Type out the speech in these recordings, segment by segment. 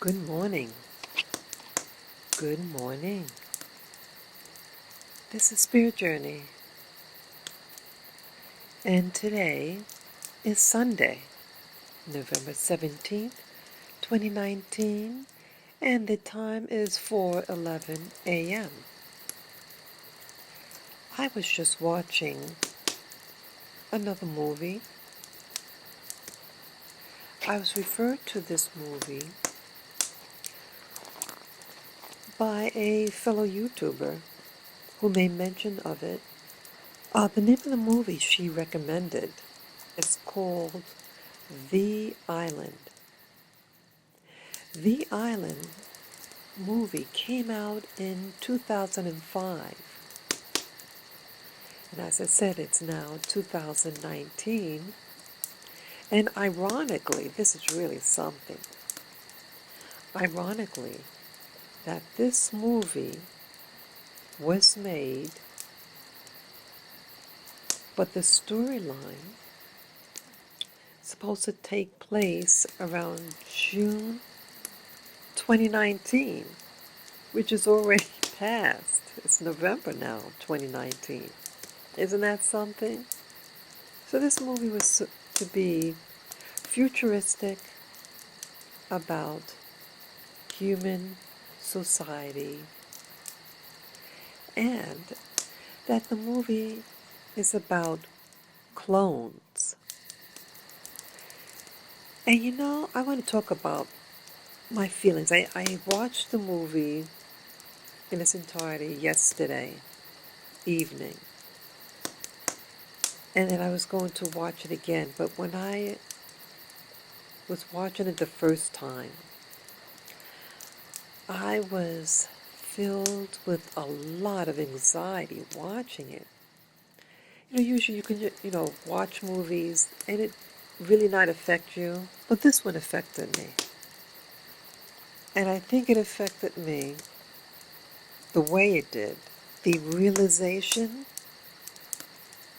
Good morning. Good morning. This is Spirit Journey, and today is Sunday, November 17th, 2019, and the time is 4:11 a.m. I was just watching another movie. I was referred to this movie by a fellow YouTuber who made mention of it. The name of the movie she recommended is called The Island. The Island movie came out in 2005. And as I said, it's now 2019. And ironically, this is really something. Ironically, that this movie was made, but the storyline is supposed to take place around June 2019, which is already past. It's November now, 2019. Isn't that something? So this movie was to be futuristic about human society, and that the movie is about clones. And I want to talk about my feelings. I watched the movie in its entirety yesterday evening. And then I was going to watch it again. But when I was watching it the first time, I was filled with a lot of anxiety watching it. Usually you can, watch movies and it really not affect you. But this one affected me. And I think it affected me the way it did. The realization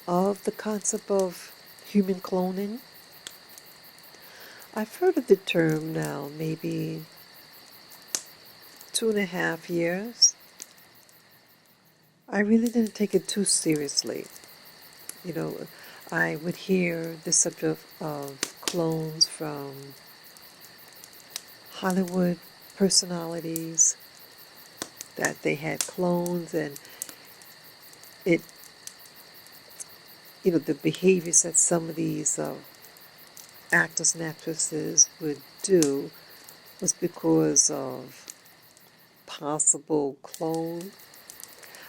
of the concept of human cloning. I've heard of the term now maybe 2.5 years. I really didn't take it too seriously. I would hear the subject of clones from Hollywood personalities, that they had clones, and it, the behaviors that some of these actors and actresses would do was because of possible clone.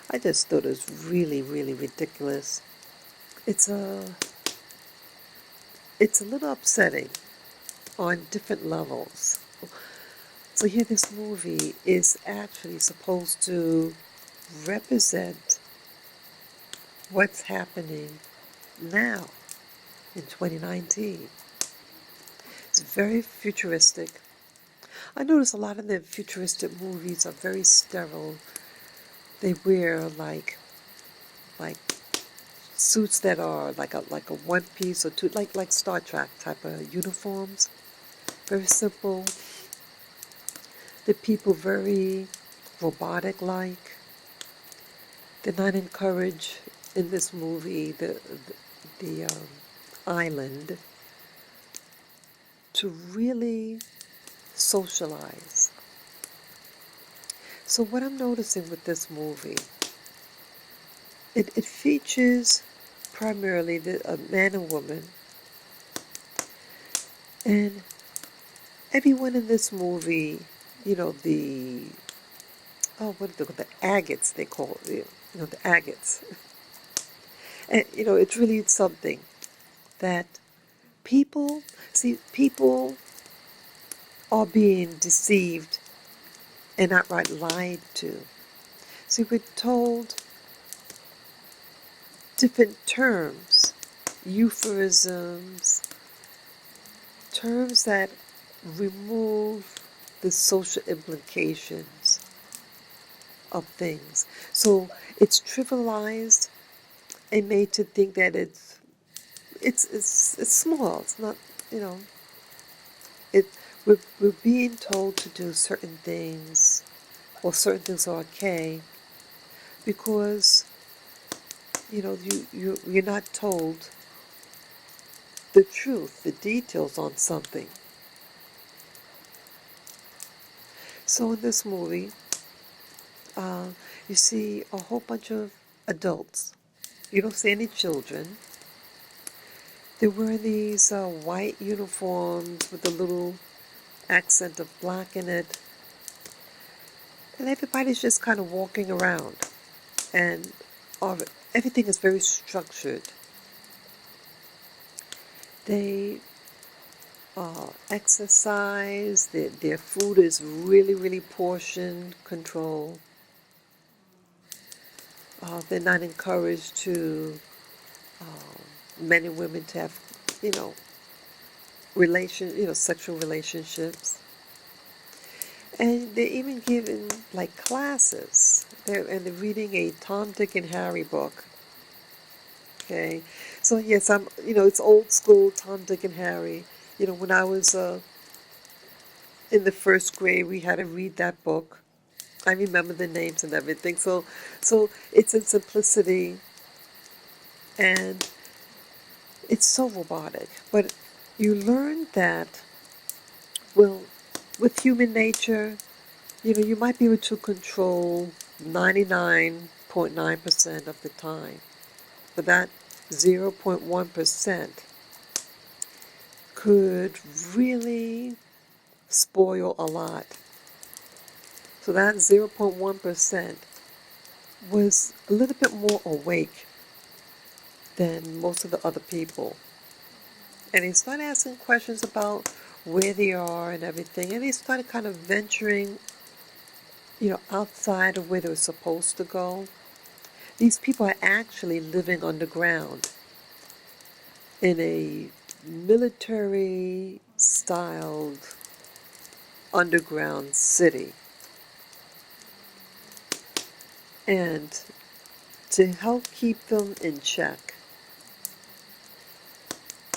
I just thought it was really, really ridiculous. It's a little upsetting on different levels. So here this movie is actually supposed to represent what's happening now in 2019. It's very futuristic. I notice a lot of the futuristic movies are very sterile. They wear like suits that are like a one piece or two, like Star Trek type of uniforms. Very simple. The people very robotic like. They're not encouraged in this movie, the island, to really socialize. So what I'm noticing with this movie, it features primarily a man and woman, and everyone in this movie, what are the agates they call it, the agates. And, it's really something that people are being deceived and outright lied to. See, we're told different terms, euphemisms, terms that remove the social implications of things. So it's trivialized and made to think that it's small. It's not, it we're being told to do certain things, or certain things are okay, because you're not told the truth, the details on something. So in this movie, uh, you see a whole bunch of adults. You don't see any children. They're wearing these white uniforms with a little accent of black in it, and everybody's just kind of walking around, and all, everything is very structured. They exercise, their food is really, really portion control. They're not encouraged to, men and women to have, you know, sexual relationships. And they're even given like classes. And they're reading a Tom, Dick, and Harry book. Okay, so yes, it's old school Tom, Dick, and Harry. When I was in the first grade, we had to read that book. I remember the names and everything. So it's in simplicity, and it's so robotic. But you learn that, well, with human nature, you might be able to control 99.9% of the time, but that 0.1% could really spoil a lot. So that 0.1% was a little bit more awake than most of the other people. And they started asking questions about where they are and everything. And they started kind of venturing, outside of where they were supposed to go. These people are actually living underground in a military-styled underground city. And to help keep them in check,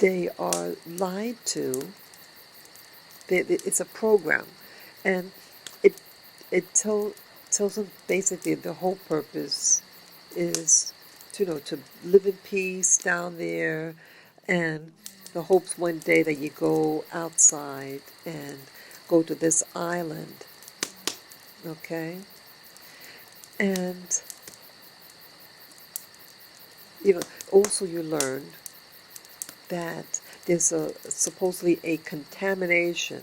they are lied to. It's a program, and it tells them basically the whole purpose is to live in peace down there, and the hopes one day that you go outside and go to this island, okay? And also you learn that there's supposedly a contamination,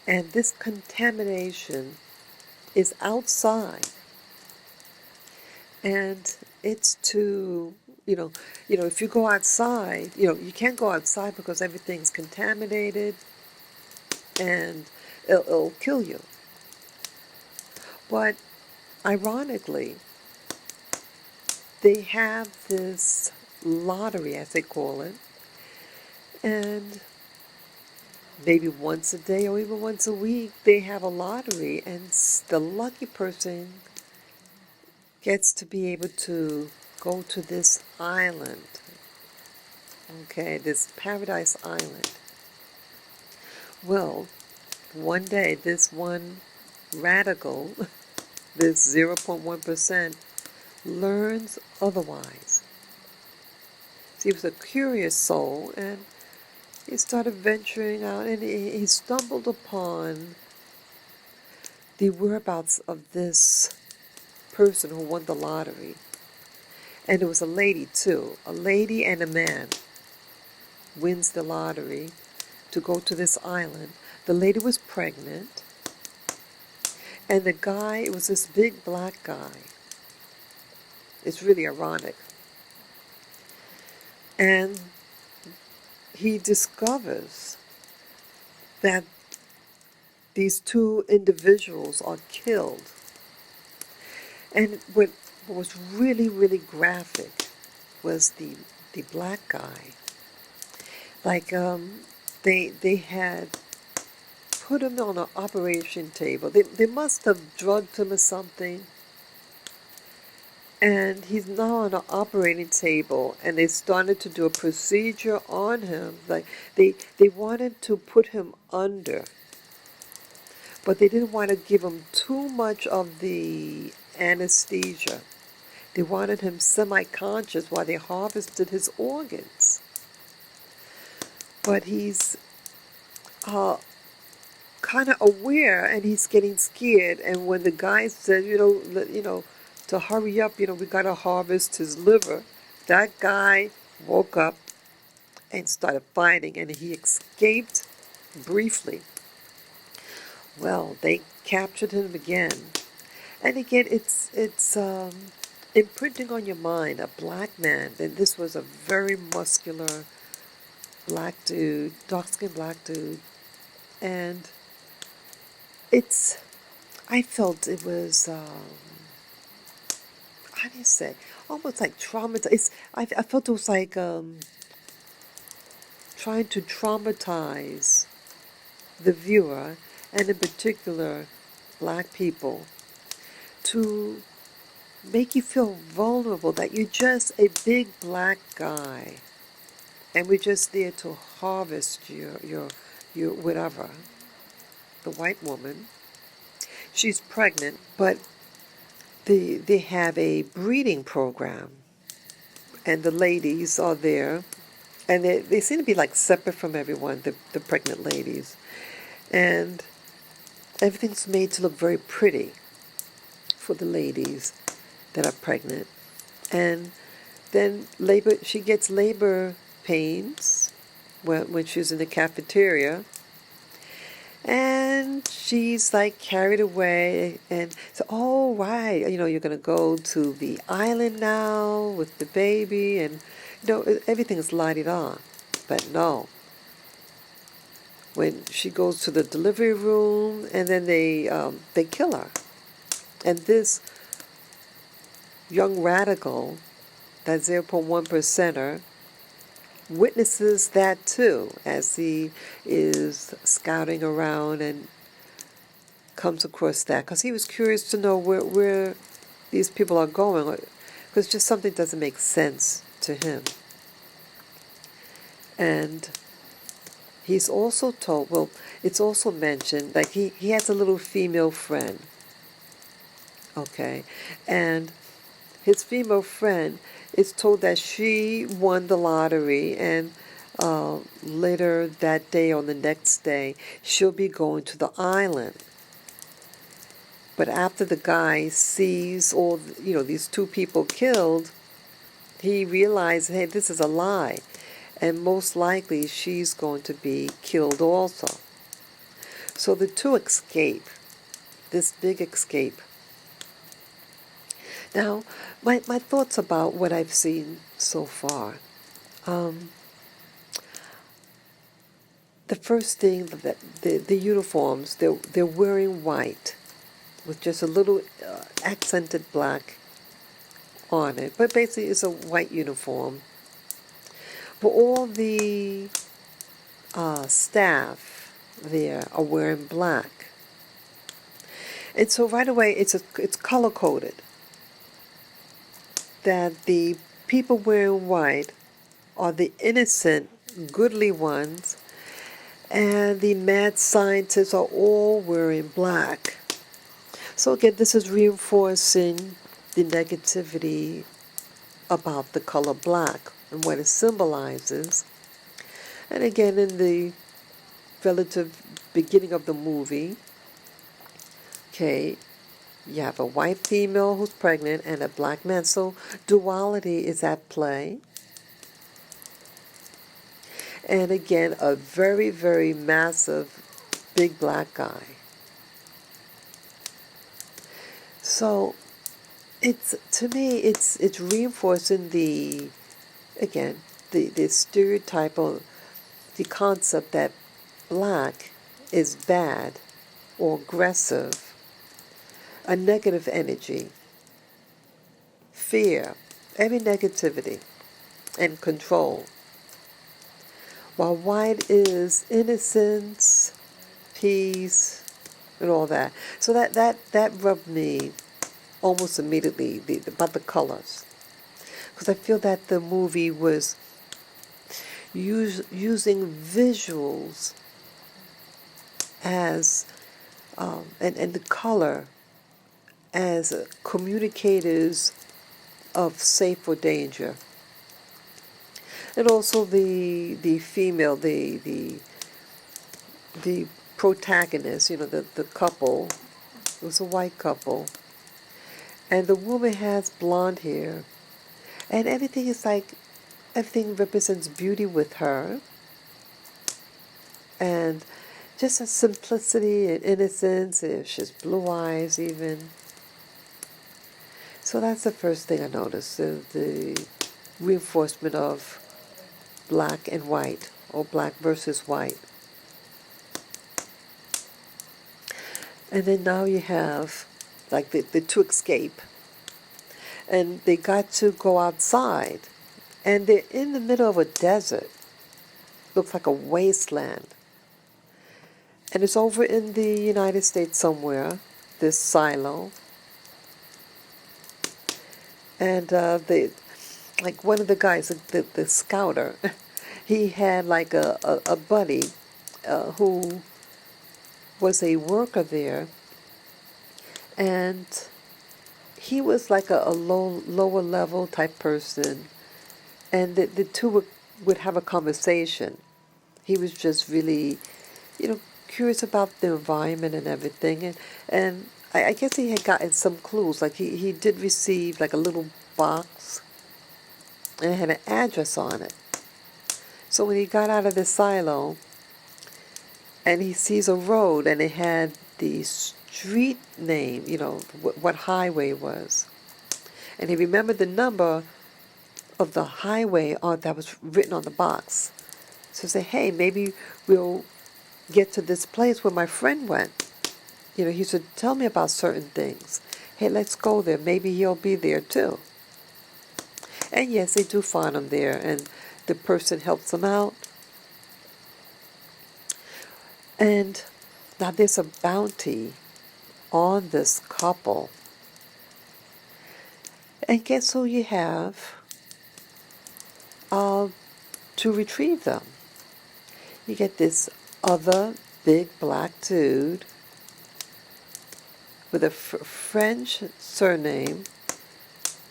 and this contamination is outside, and it's to if you go outside, you can't go outside because everything's contaminated, and it'll kill you. But ironically, they have this lottery, as they call it, and maybe once a day or even once a week they have a lottery, and the lucky person gets to be able to go to this island, okay, this paradise island. Well, one day this one radical, this 0.1%, learns otherwise. So he was a curious soul, and he started venturing out, and he stumbled upon the whereabouts of this person who won the lottery. And it was a lady, too. A lady and a man wins the lottery to go to this island. The lady was pregnant, and the guy, it was this big black guy. It's really ironic. And he discovers that these two individuals are killed. And what was really, really graphic was the black guy. Like, they had put him on an operation table. They must have drugged him or something. And he's now on an operating table, and they started to do a procedure on him. Like they wanted to put him under, but they didn't want to give him too much of the anesthesia. They wanted him semi-conscious while they harvested his organs. But he's uh, kind of aware, and he's getting scared. And when the guy said, to hurry up, we got to harvest his liver, that guy woke up and started fighting, and he escaped briefly. Well, they captured him again, and again, it's imprinting on your mind. A black man, and this was a very muscular black dude, dark-skinned black dude, and it's. I felt it was. How do you say? Almost like traumatized. I felt it was like trying to traumatize the viewer, and in particular, black people, to make you feel vulnerable that you're just a big black guy, and we're just there to harvest your whatever. The white woman, she's pregnant, but they have a breeding program, and the ladies are there, and they seem to be like separate from everyone, the pregnant ladies, and everything's made to look very pretty for the ladies that are pregnant. And then she gets labor pains when she's in the cafeteria, and she's like carried away, and so, oh right, you're going to go to the island now with the baby, and everything is la-di-da. But no, when she goes to the delivery room, and then they kill her, and this young radical, that 0.1%er, witnesses that too, as he is scouting around and comes across that, because he was curious to know where these people are going, because just something doesn't make sense to him. And he's also told, well, it's also mentioned, like he has a little female friend, okay, and his female friend is told that she won the lottery, and later that day, on the next day, she'll be going to the island. But after the guy sees all, these two people killed, he realizes, hey, this is a lie, and most likely she's going to be killed also. So the two escape, this big escape. Now, my thoughts about what I've seen so far. The first thing, that the uniforms, they're wearing white with just a little accented black on it. But basically it's a white uniform. But all the staff there are wearing black. And so right away it's color-coded, that the people wearing white are the innocent, goodly ones, and the mad scientists are all wearing black. So again, this is reinforcing the negativity about the color black and what it symbolizes. And again, in the relative beginning of the movie, okay, you have a white female who's pregnant and a black man. So duality is at play. And again, a very, very massive, big black guy. So to me, it's reinforcing the stereotype, or the concept that black is bad or aggressive, a negative energy, fear, every negativity, and control. While white is innocence, peace, and all that. So that rubbed me almost immediately about the colors, because I feel that the movie was using visuals as and the color as communicators of safe or danger, and also the female, the protagonist, the couple. It was a white couple, and the woman has blonde hair, and everything is like everything represents beauty with her, and just a simplicity and innocence. She has blue eyes even. So that's the first thing I noticed, the reinforcement of black and white, or black versus white. And then now you have like the two escape, and they got to go outside, and they're in the middle of a desert. Looks like a wasteland. And it's over in the United States somewhere, this silo. And like one of the guys, the scouter, he had like a buddy who was a worker there, and he was like a lower level type person, and the two would have a conversation. He was just really, curious about the environment and everything, and I guess he had gotten some clues. Like he did receive like a little box, and it had an address on it. So when he got out of the silo, and he sees a road, and it had the street name, what highway it was, and he remembered the number of the highway that was written on the box. So say, hey, maybe we'll get to this place where my friend went. He should tell me about certain things. Hey, let's go there. Maybe he'll be there too. And yes, they do find him there, and the person helps him out. And now there's a bounty on this couple. And guess who you have to retrieve them? You get this other big black dude with a French surname.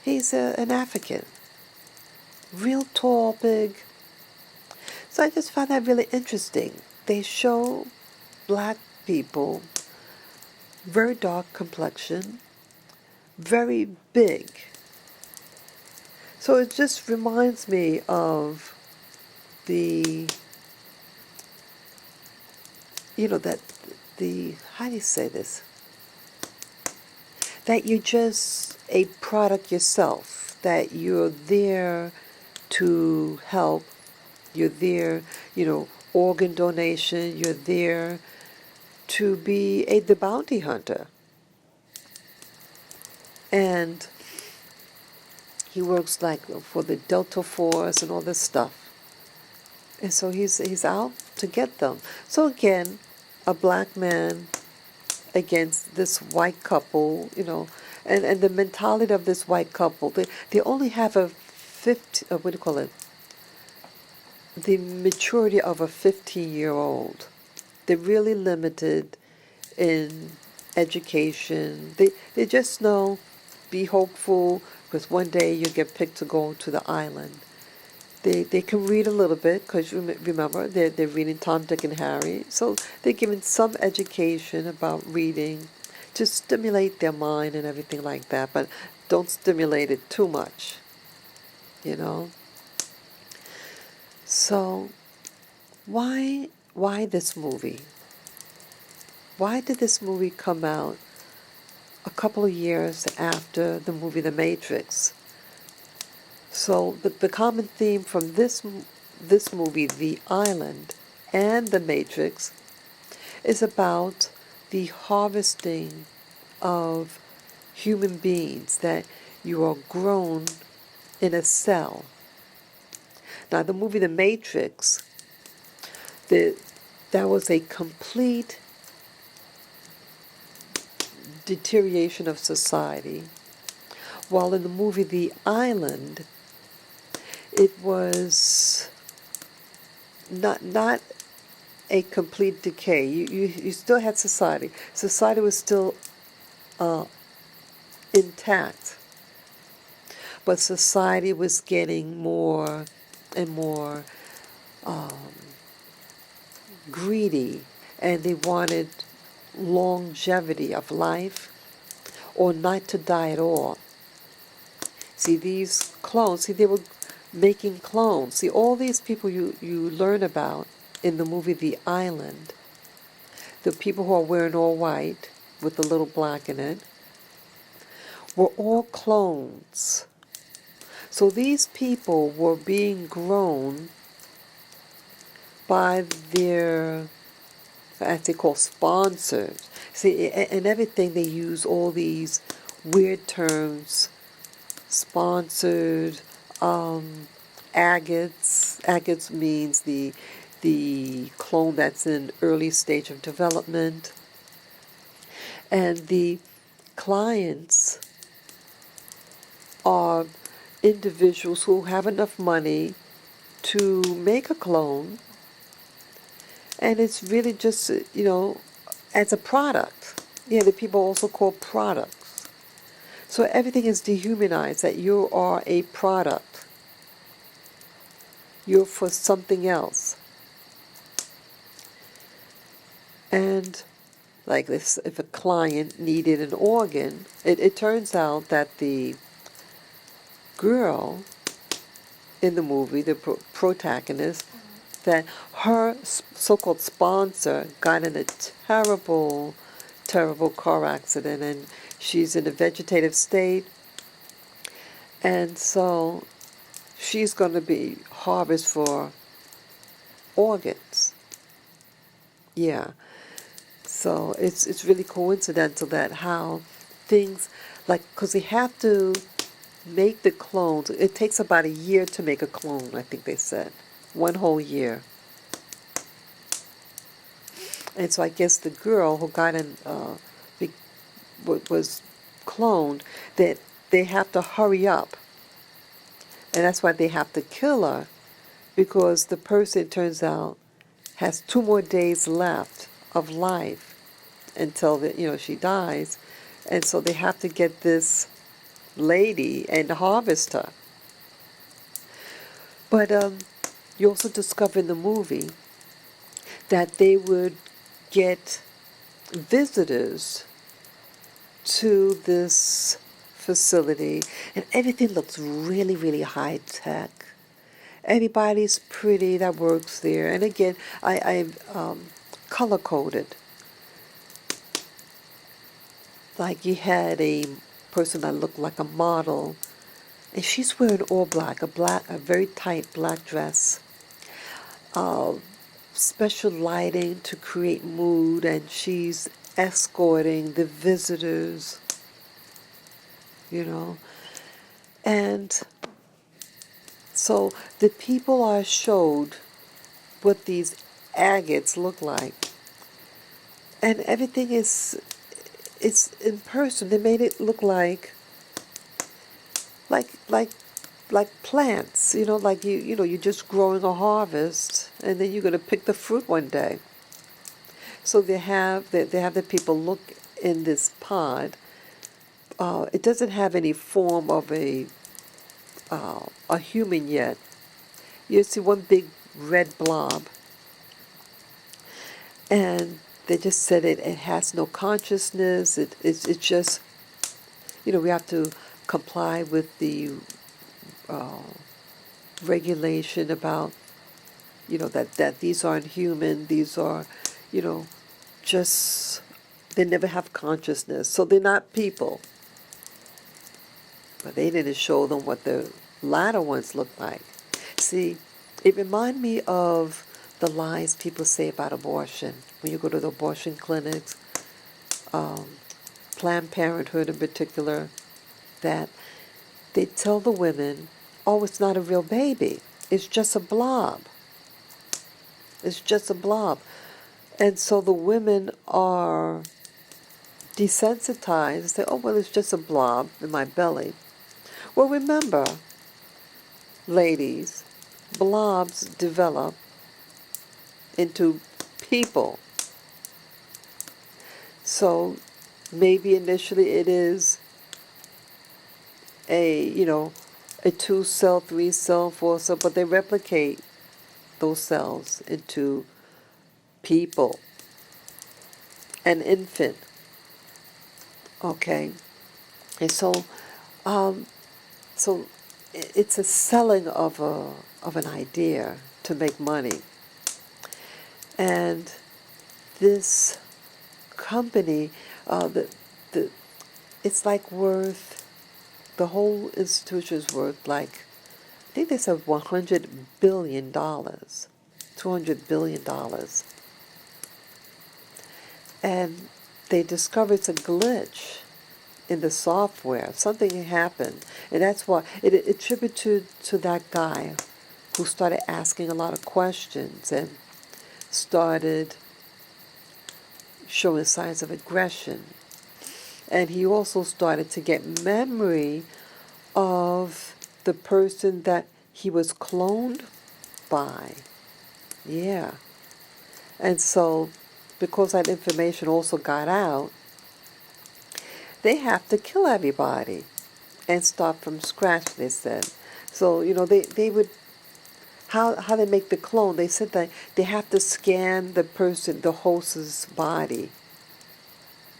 He's an African. Real tall, big. So I just found that really interesting. They show black people, very dark complexion, very big. So it just reminds me of how do you say this? That you're just a product yourself, that you're there to help, you're there, organ donation, you're there to be the bounty hunter. And he works like for the Delta Force and all this stuff. And so he's out to get them. So again, a black man against this white couple, and the mentality of this white couple, they only have what do you call it? The maturity of a 15-year-old. They're really limited in education. They just know, be hopeful, because one day you'll get picked to go to the island. They can read a little bit, because remember, they're reading Tom, Dick, and Harry. So they're given some education about reading to stimulate their mind and everything like that, but don't stimulate it too much, So why this movie? Why did this movie come out a couple of years after the movie The Matrix? So the common theme from this movie, The Island, and The Matrix, is about the harvesting of human beings, that you are grown in a cell. Now, the movie The Matrix, that was a complete deterioration of society. While in the movie The Island, it was not a complete decay. You still had society. Society was still uh, intact, but society was getting more and more um, greedy, and they wanted longevity of life or not to die at all. See, these clones, see, they were making clones. See, all these people you learn about in the movie The Island, the people who are wearing all white with the little black in it, were all clones. So these people were being grown by their, as they call, sponsors. See, and everything they use all these weird terms, sponsored, agates. Agates means the clone that's in early stage of development. And the clients are individuals who have enough money to make a clone, and it's really just, as a product. Yeah, the people also call products. So everything is dehumanized, that you are a product. You're for something else. And like this, if a client needed an organ, it turns out that the girl in the movie, the protagonist, that her so-called sponsor got in a terrible, terrible car accident, and she's in a vegetative state, and so she's going to be harvested for organs. Yeah. So it's really coincidental that how things, like, because they have to make the clones. It takes about a year to make a clone, I think they said. 1 whole year. And so I guess the girl who got in, was cloned, that they have to hurry up. And that's why they have to kill her, because the person, it turns out, has 2 more days left of life until she dies. And so they have to get this lady and harvest her. But you also discover in the movie that they would get visitors to this facility, and everything looks really, really high tech. Everybody's pretty that works there. And again, I've color coded. Like, you had a person that looked like a model, and she's wearing all black, a very tight black dress. Special lighting to create mood, and she's escorting the visitors, And so the people are showed what these agates look like. And everything it's in person. They made it look like plants, like you're just growing a harvest, and then you're going to pick the fruit one day. So they have the people look in this pod. It doesn't have any form of a human yet. You see one big red blob, and they just said it has no consciousness. It's just, we have to comply with the regulation about, that these aren't human. These are, just, they never have consciousness. So they're not people. But they didn't show them what the latter ones look like. See, it reminded me of the lies people say about abortion. When you go to the abortion clinics, Planned Parenthood in particular, that they tell the women, oh, it's not a real baby. It's just a blob. It's just a blob. And so the women are desensitized. Say, oh, well, it's just a blob in my belly. Well, remember, ladies, blobs develop into people. So maybe initially it is a 2 cell, 3 cell, 4 cell, but they replicate those cells into people, an infant. Okay, and um, so it's a selling of an idea to make money, and this company, the it's like worth, the whole institution is worth like, I think they said $100 billion, $200 billion, and they discovered it's a glitch in the software. Something happened, and that's why it attributed to that guy who started asking a lot of questions and started showing signs of aggression. And he also started to get memory of the person that he was cloned by. Yeah. And so, because that information also got out, they have to kill everybody and start from scratch, they said. So, they would, how they make the clone, they said that they have to scan the person, the host's body,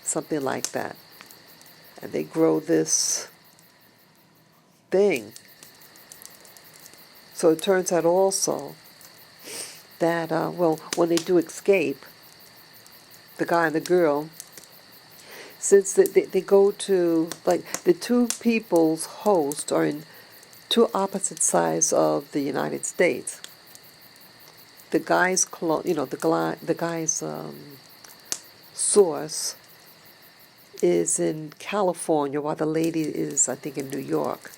something like that. And they grow this thing. So it turns out also that, when they do escape, the guy and the girl, since they go to, like, the two people's hosts are in two opposite sides of the United States. The guy's the guy's source is in California, while the lady is, I think, in New York.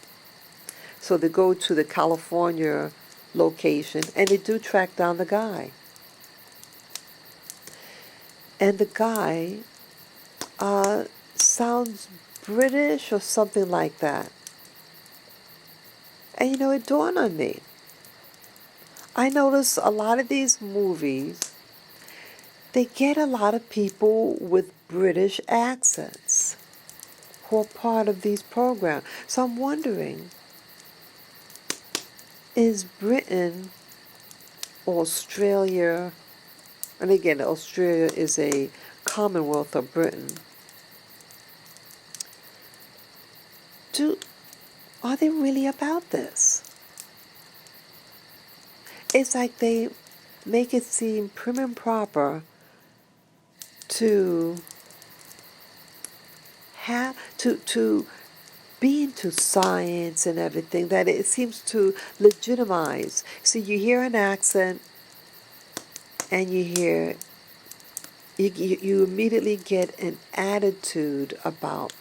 So they go to the California location, and they do track down the guy. And the guy sounds British or something like that. And it dawned on me. I notice a lot of these movies, they get a lot of people with British accents who are part of these programs. So I'm wondering, is Britain, Australia, and again, Australia is a Commonwealth of Britain, are they really about this? It's like they make it seem prim and proper to have to be into science and everything, that it seems to legitimize. See, you hear an accent and you immediately get an attitude about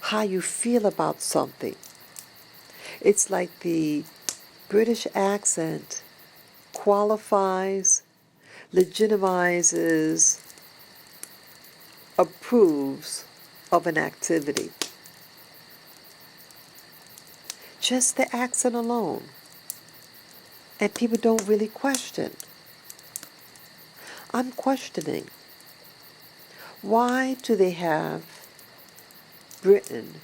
how you feel about something. It's like the British accent qualifies, legitimizes, approves of an activity. Just the accent alone. And people don't really question. I'm questioning. Why do they have Britain,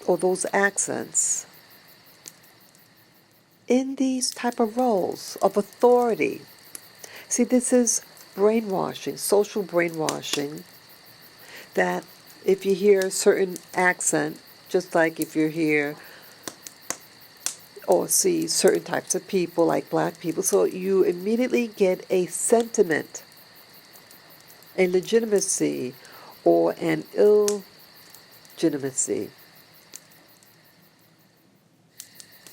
or those accents, in these type of roles of authority? See, this is brainwashing, social brainwashing, that if you hear a certain accent, just like if you hear or see certain types of people, like black people, so you immediately get a sentiment, a legitimacy, or an illegitimacy.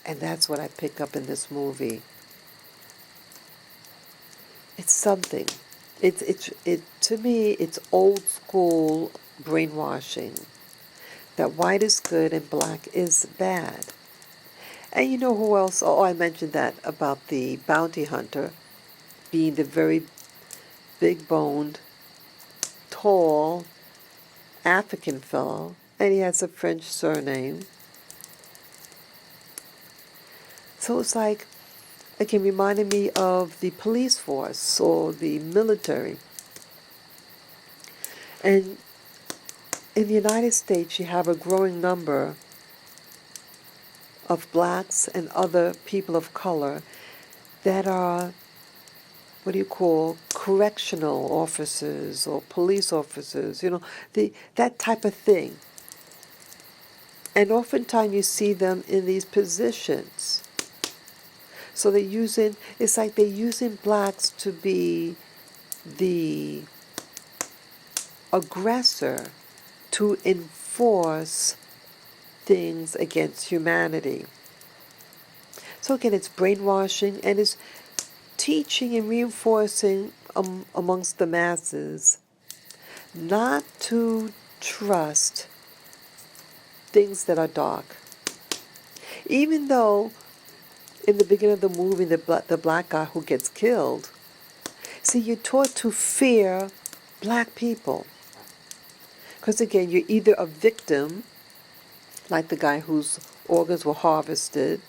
And that's what I pick up in this movie. It's something. To me, it's old school brainwashing. That white is good and black is bad. And you know who else? Oh, I mentioned that about the bounty hunter being the very big-boned, tall African fellow, and he has a French surname. So it's like, again, reminding me of the police force or the military. And in the United States, you have a growing number of blacks and other people of color that are, what do you call, correctional officers or police officers, that type of thing. And oftentimes you see them in these positions. So it's like they're using blacks to be the aggressor to enforce things against humanity. So again, it's brainwashing and it's teaching and reinforcing amongst the masses not to trust things that are dark. Even though in the beginning of the movie, the black guy who gets killed, see, you're taught to fear black people. Because again, you're either a victim, like the guy whose organs were harvested,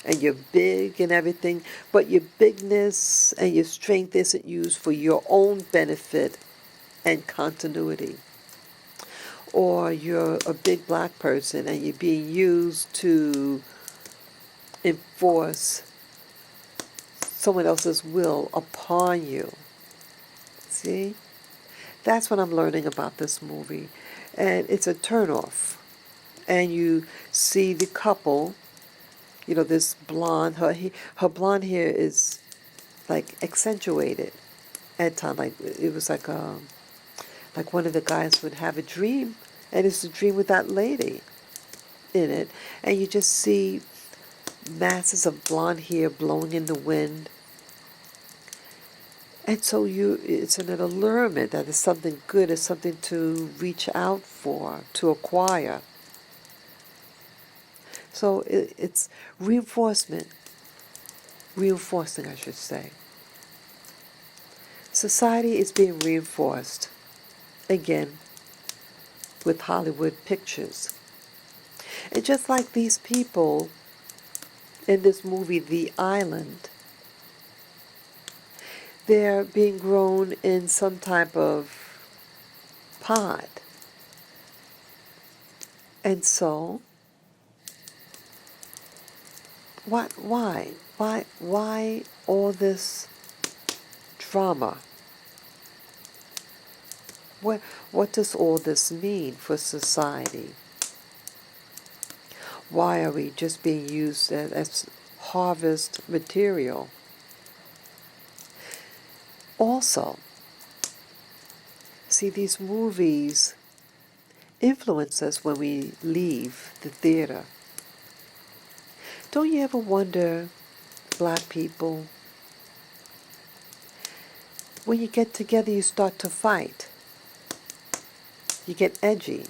and you're big and everything, but your bigness and your strength isn't used for your own benefit and continuity. Or you're a big black person and you're being used to enforce someone else's will upon you. See? That's what I'm learning about this movie. And it's a turnoff. And you see the couple, this blonde, her blonde hair is like accentuated at times. Like it was like one of the guys would have a dream, and it's a dream with that lady in it, and you just see masses of blonde hair blowing in the wind. And so it's an allurement that is something good, is something to reach out for, to acquire. So it's reinforcing, I should say. Society is being reinforced, again, with Hollywood pictures. And just like these people in this movie, The Island, they're being grown in some type of pod. And so, why all this drama? What does all this mean for society? Why are we just being used as harvest material? Also, see, these movies influence us when we leave the theater. Don't you ever wonder, black people, when you get together you start to fight. You get edgy.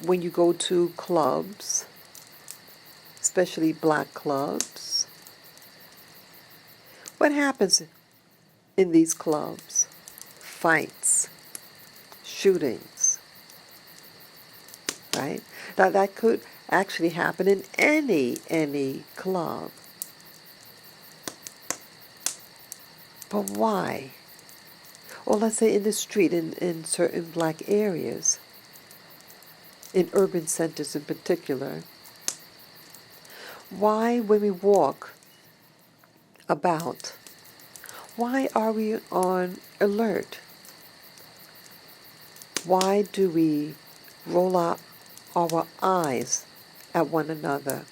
When you go to clubs, especially black clubs, what happens in these clubs? Fights, shootings, right? Now that could actually happen in any club. But why? Or let's say in the street, in certain black areas, in urban centers in particular, why when we walk about, why are we on alert? Why do we roll out our eyes at one another?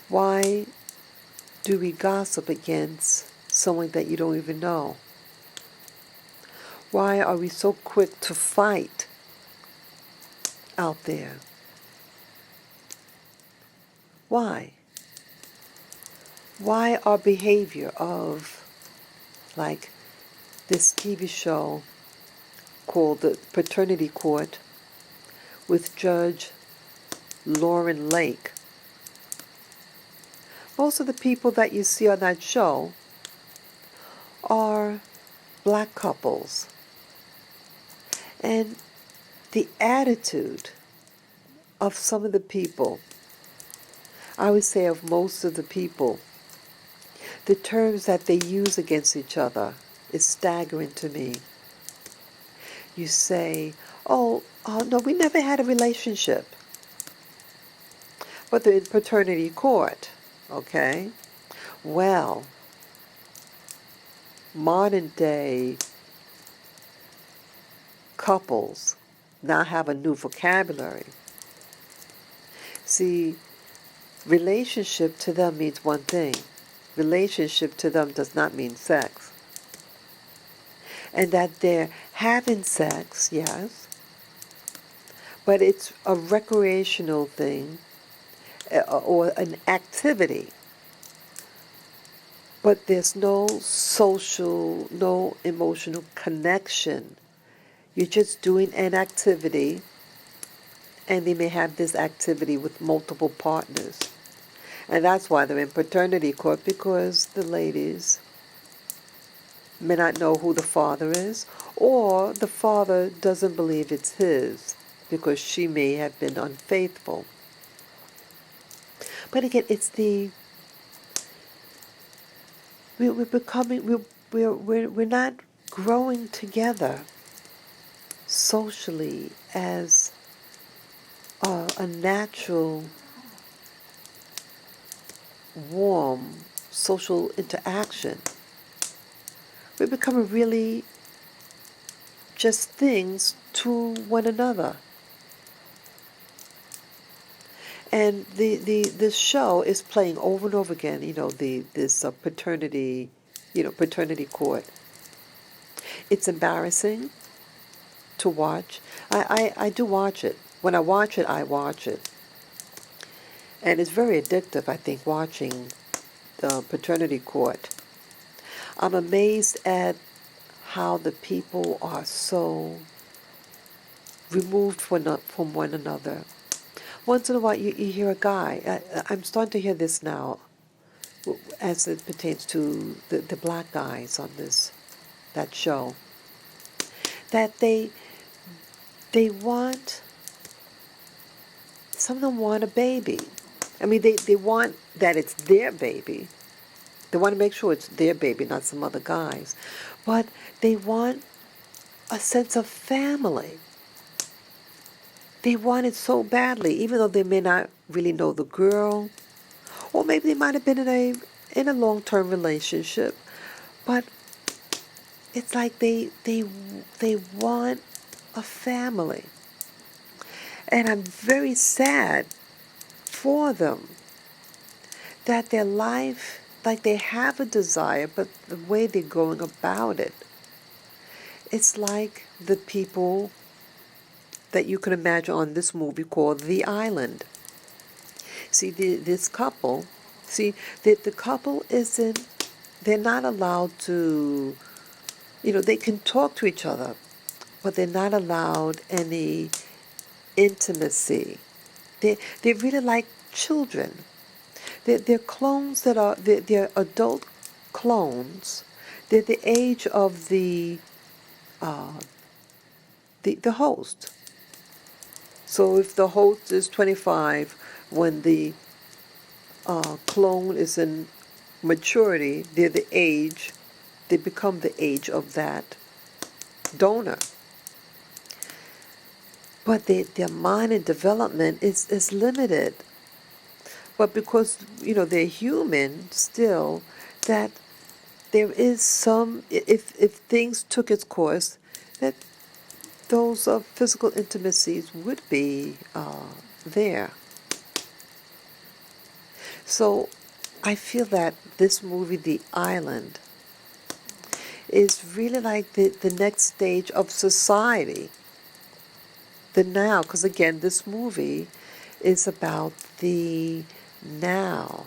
Why do we gossip against someone that you don't even know? Why are we so quick to fight out there? Why? Why our behavior of, like, this TV show called The Paternity Court with Judge Lauren Lake? Most of the people that you see on that show are black couples. And the attitude of some of the people, I would say of most of the people, the terms that they use against each other is staggering to me. You say, oh, no, we never had a relationship. But they're in paternity court, okay? Well, modern day couples now have a new vocabulary. See, relationship to them means one thing. Relationship to them does not mean sex. And that they're having sex, yes, but it's a recreational thing or an activity. But there's no social, no emotional connection. You're just doing an activity, and they may have this activity with multiple partners. And that's why they're in paternity court, because the ladies may not know who the father is, or the father doesn't believe it's his, because she may have been unfaithful. But again, it's we're becoming, we're not growing together socially as a natural, warm social interaction. We're becoming really just things to one another. And the show is playing over and over again, this paternity, paternity court. It's embarrassing to watch. I do watch it. When I watch it, I watch it. And it's very addictive, I think, watching the paternity court. I'm amazed at how the people are so removed from one another. Once in a while, you hear a guy. I'm starting to hear this now, as it pertains to the black guys on that show. That they want, some of them want a baby. I mean, they want that it's their baby. They want to make sure it's their baby, not some other guy's. But they want a sense of family. They want it so badly, even though they may not really know the girl, or maybe they might have been in a long-term relationship. But it's like they want a family, and I'm very sad for them that their life, like they have a desire, but the way they're going about it, it's like the people that you can imagine on this movie called The Island. See, this couple, the couple isn't, they're not allowed to, they can talk to each other, but they're not allowed any intimacy. They're really like children. They're clones they're adult clones. They're the age of the host. So if the host is 25, when the clone is in maturity, they become the age of that donor. But their mind and development is limited. But because, they're human still, that there is some, if things took its course, that those physical intimacies would be there. So I feel that this movie, The Island, is really like the next stage of society. The now, because again, this movie is about the now.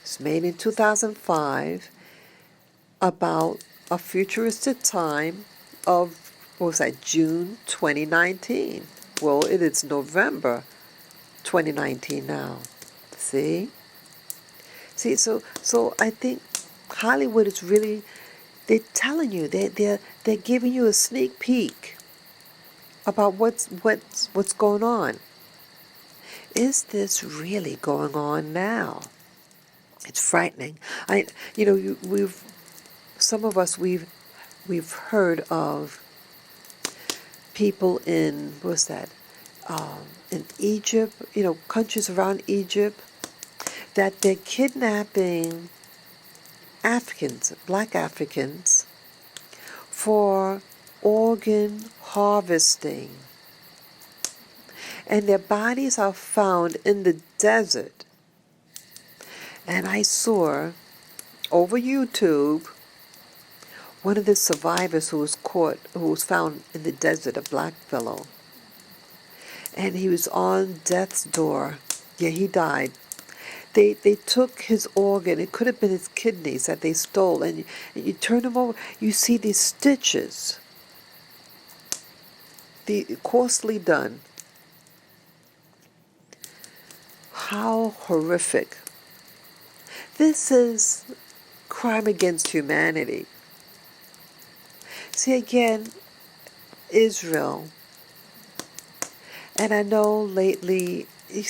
It's made in 2005, about a futuristic time of, what was that, June 2019. Well, it is November 2019 now. See, so I think Hollywood is really, they're telling you, they're giving you a sneak peek about what's going on. is this really going on now? It's frightening. Some of us, we've heard of people in, what's that, in Egypt, countries around Egypt, that they're kidnapping Africans, black Africans, for organ harvesting. And their bodies are found in the desert. And I saw over YouTube one of the survivors who was found in the desert, a black fellow. And he was on death's door. Yeah, he died. They took his organ. It could have been his kidneys that they stole. And you turn him over, you see these stitches. Coarsely done. How horrific. This is crime against humanity. See, again, Israel. And I know lately, you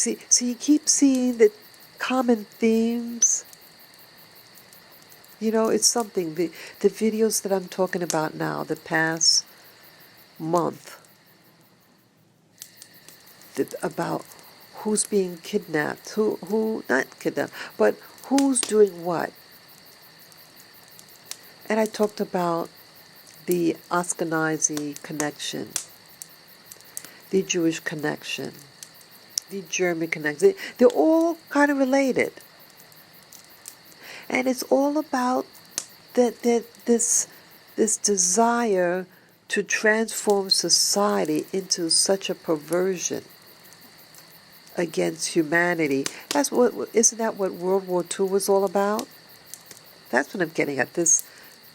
keep seeing the common themes. It's something. The videos that I'm talking about now, the past month, about who's being kidnapped, who not kidnapped, but who's doing what. And I talked about the Ashkenazi connection, the Jewish connection, the German connection. They're all kind of related. And it's all about this desire to transform society into such a perversion against humanity. Isn't that what World War II was all about? That's what I'm getting at, this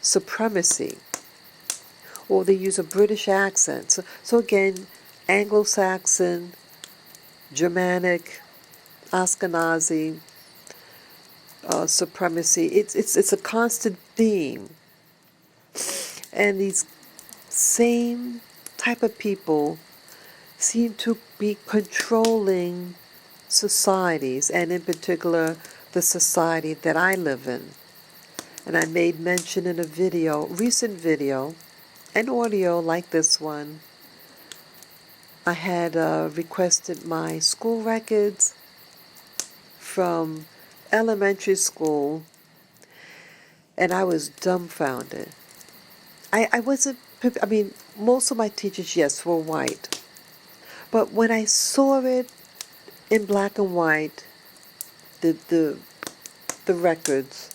supremacy. Or they use a British accent. So again, Anglo-Saxon, Germanic, Ashkenazi, supremacy. It's a constant theme. And these same type of people seem to be controlling societies, and in particular the society that I live in. And I made mention in a recent video, and audio like this one. I had requested my school records from elementary school, and I was dumbfounded. I wasn't, most of my teachers, yes, were white. But when I saw it in black and white, the records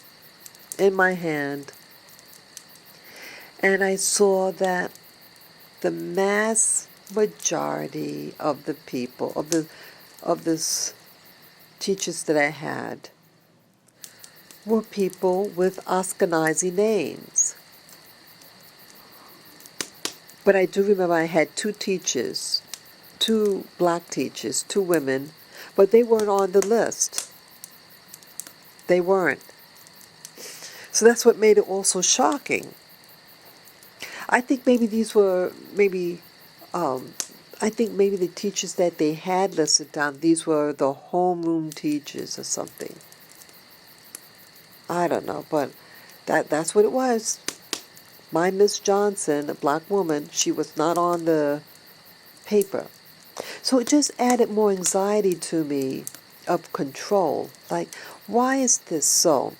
in my hand, and I saw that the mass majority of the people, of this teachers that I had, were people with Ashkenazi names. But I do remember I had two teachers, two black teachers, two women, but they weren't on the list. They weren't. So that's what made it also shocking. I think maybe I think maybe the teachers that they had listed down, these were the homeroom teachers or something. I don't know, but that's what it was. My Miss Johnson, a black woman, she was not on the paper. So it just added more anxiety to me of control. Like, why is this so?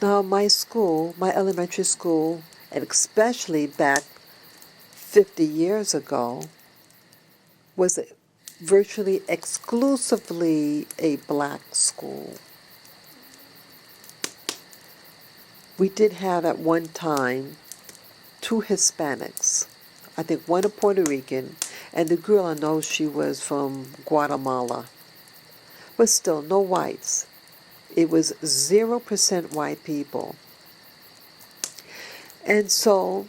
Now, my school, my elementary school, and especially back 50 years ago, was virtually exclusively a black school. We did have at one time two Hispanics. I think one a Puerto Rican, and the girl, I know she was from Guatemala. But still, no whites. It was 0% white people. And so,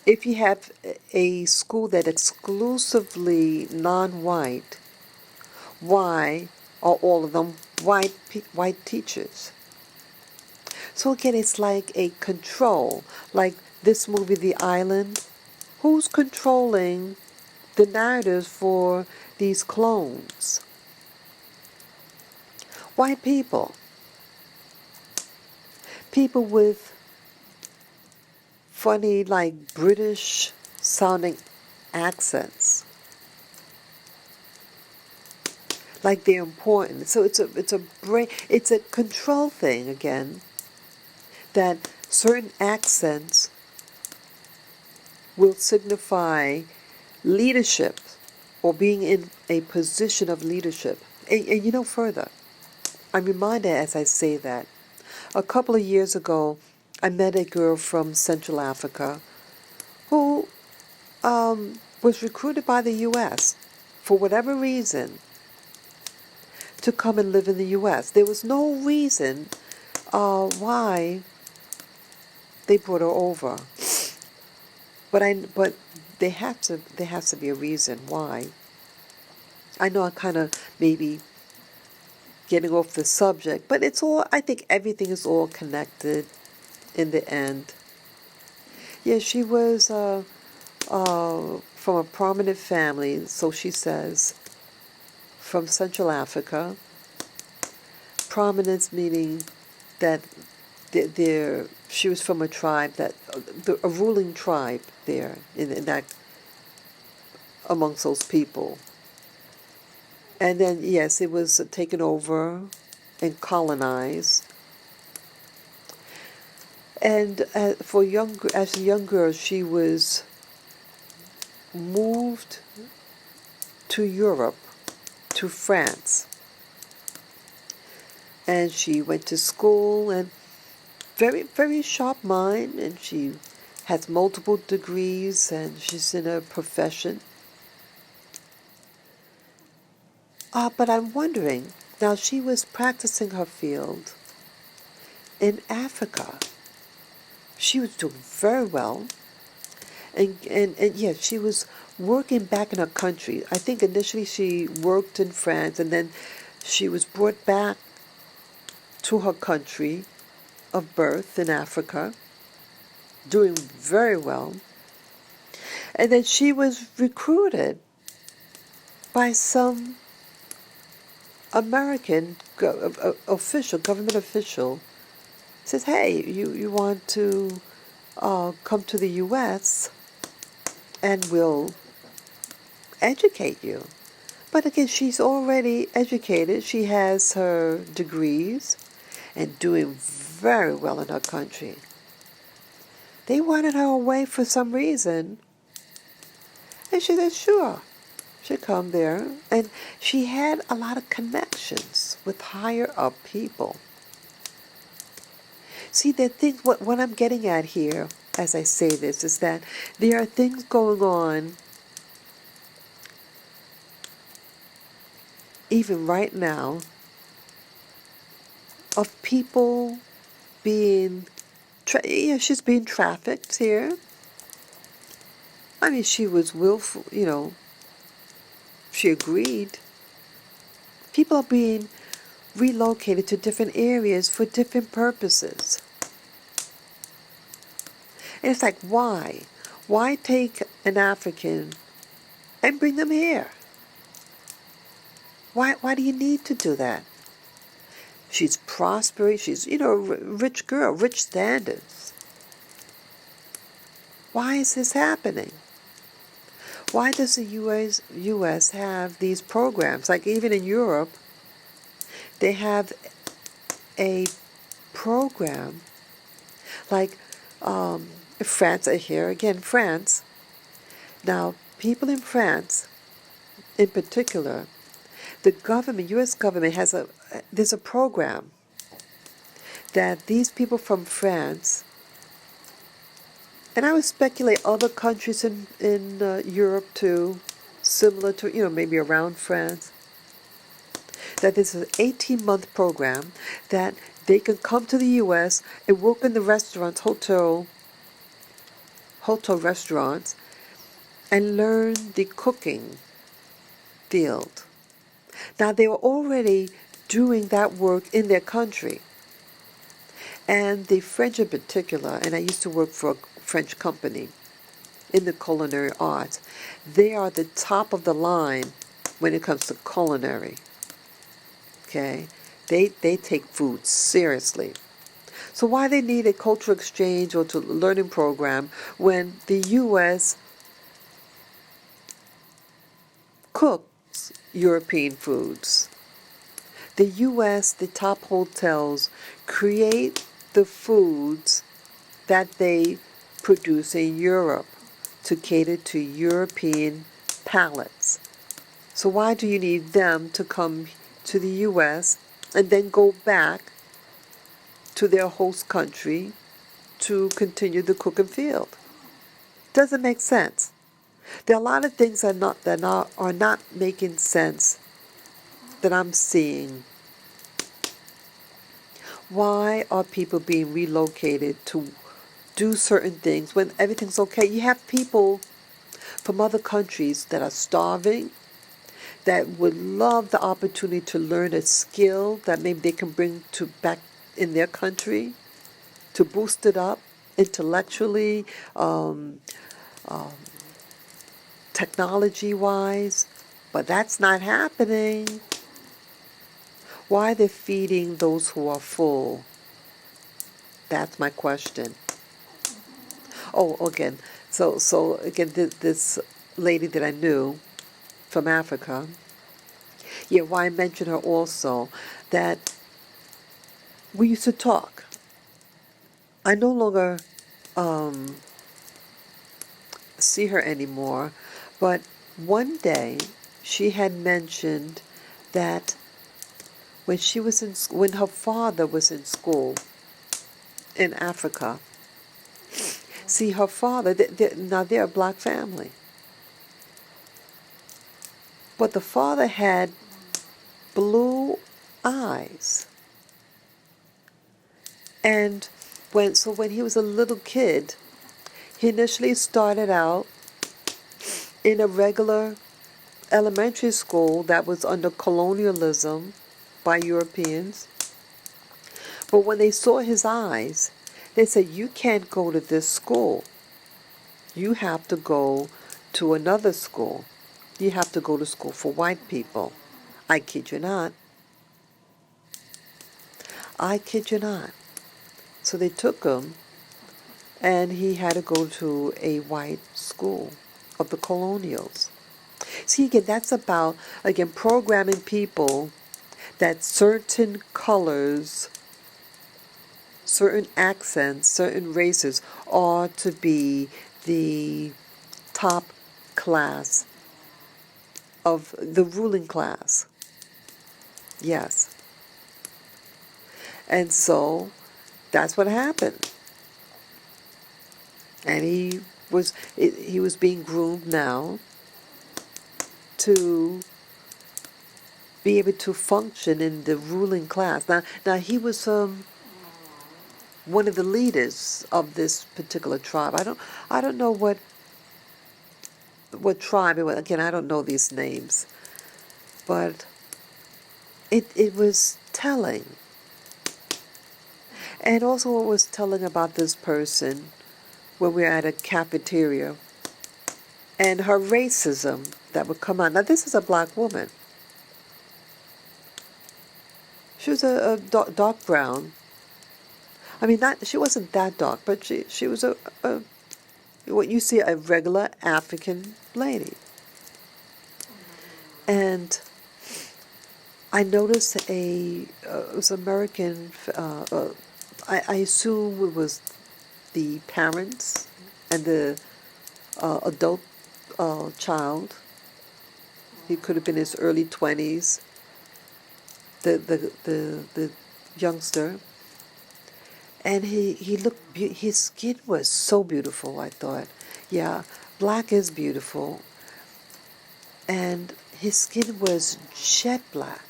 if you have a school that exclusively non-white, why are all of them white teachers? So again, it's like a control. Like this movie, The Island. Who's controlling the narratives for these clones. White people. People with funny, like British sounding accents. Like they're important. So it's a control thing again, that certain accents will signify leadership or being in a position of leadership. And you know, further, I'm reminded as I say that, a couple of years ago, I met a girl from Central Africa who was recruited by the U.S. for whatever reason to come and live in the U.S. There was no reason why they brought her over, but there has to be a reason why. I know I'm kind of maybe getting off the subject, but it's all, I think everything is all connected in the end. Yeah, she was from a prominent family, so she says, from Central Africa. Prominence meaning that she was from a tribe that, a ruling tribe there in that, amongst those people. And then, yes, it was taken over and colonized. And as a young girl, she was moved to Europe, to France. And she went to school, and very, very sharp mind, and she has multiple degrees, and she's in a profession. But I'm wondering, now she was practicing her field in Africa. She was doing very well. And yes, she was working back in her country. I think initially she worked in France, and then she was brought back to her country of birth in Africa, doing very well. And then she was recruited by some American government official, says, hey, you want to come to the U.S. and we'll educate you. But again, she's already educated. She has her degrees and doing very well in her country. They wanted her away for some reason. And she said, sure, she'll come there. And she had a lot of connections with higher up people. See, the thing, what I'm getting at here, as I say this, is that there are things going on, even right now, of people being, she's being trafficked here. I mean, she was willful, she agreed. People are being relocated to different areas for different purposes. And it's like, why? Why take an African and bring them here? Why do you need to do that? She's prosperous. She's, a rich girl, rich standards. Why is this happening? Why does the U.S. have these programs? Like even in Europe, they have a program like France, here again, France. Now, people in France, in particular, the government, U.S. government there's a program that these people from France, and I would speculate other countries in Europe too, similar to, maybe around France, that this is an 18-month program that they can come to the U.S. and work in the restaurants, hotel restaurants, and learn the cooking field. Now, they were already doing that work in their country. And the French in particular, and I used to work for a French company, in the culinary arts. They are the top of the line when it comes to culinary. Okay? They take food seriously. So why they need a cultural exchange or to learning program when the U.S. cooks European foods? The U.S., the top hotels create the foods that they produce in Europe to cater to European palates. So why do you need them to come to the U.S. and then go back to their host country to continue the cooking field? Doesn't make sense. There are a lot of things are not making sense that I'm seeing. Why are people being relocated to do certain things when everything's okay? You have people from other countries that are starving, that would love the opportunity to learn a skill that maybe they can bring to back in their country to boost it up intellectually, technology-wise, but that's not happening. Why they're feeding those who are full? That's my question. Oh, again, so again, this lady that I knew from Africa. Yeah, why I mentioned her also, that we used to talk. I no longer see her anymore, but one day she had mentioned that when her father was in school in Africa. See, her father, now they're a black family, but the father had blue eyes. And when he was a little kid, he initially started out in a regular elementary school that was under colonialism by Europeans. But when they saw his eyes, they said, "You can't go to this school. You have to go to another school. You have to go to school for white people." I kid you not. I kid you not. So they took him, and he had to go to a white school of the colonials. See, again, that's about, again, programming people that certain colors, certain accents, certain races are to be the top class of the ruling class. Yes. And so that's what happened. And he was being groomed now to be able to function in the ruling class. Now he was one of the leaders of this particular tribe. I don't know what tribe it was. Again, I don't know these names, but it was telling. And also, it was telling about this person when we were at a cafeteria, and her racism that would come out. Now, this is a black woman. She was a dark brown. I mean, she wasn't that dark, but she was a what you see, a regular African lady. And I noticed it was American. I assume it was the parents and the adult child. He could have been in his early 20s. The youngster. And he looked, his skin was so beautiful, I thought. Yeah, black is beautiful. And his skin was jet black.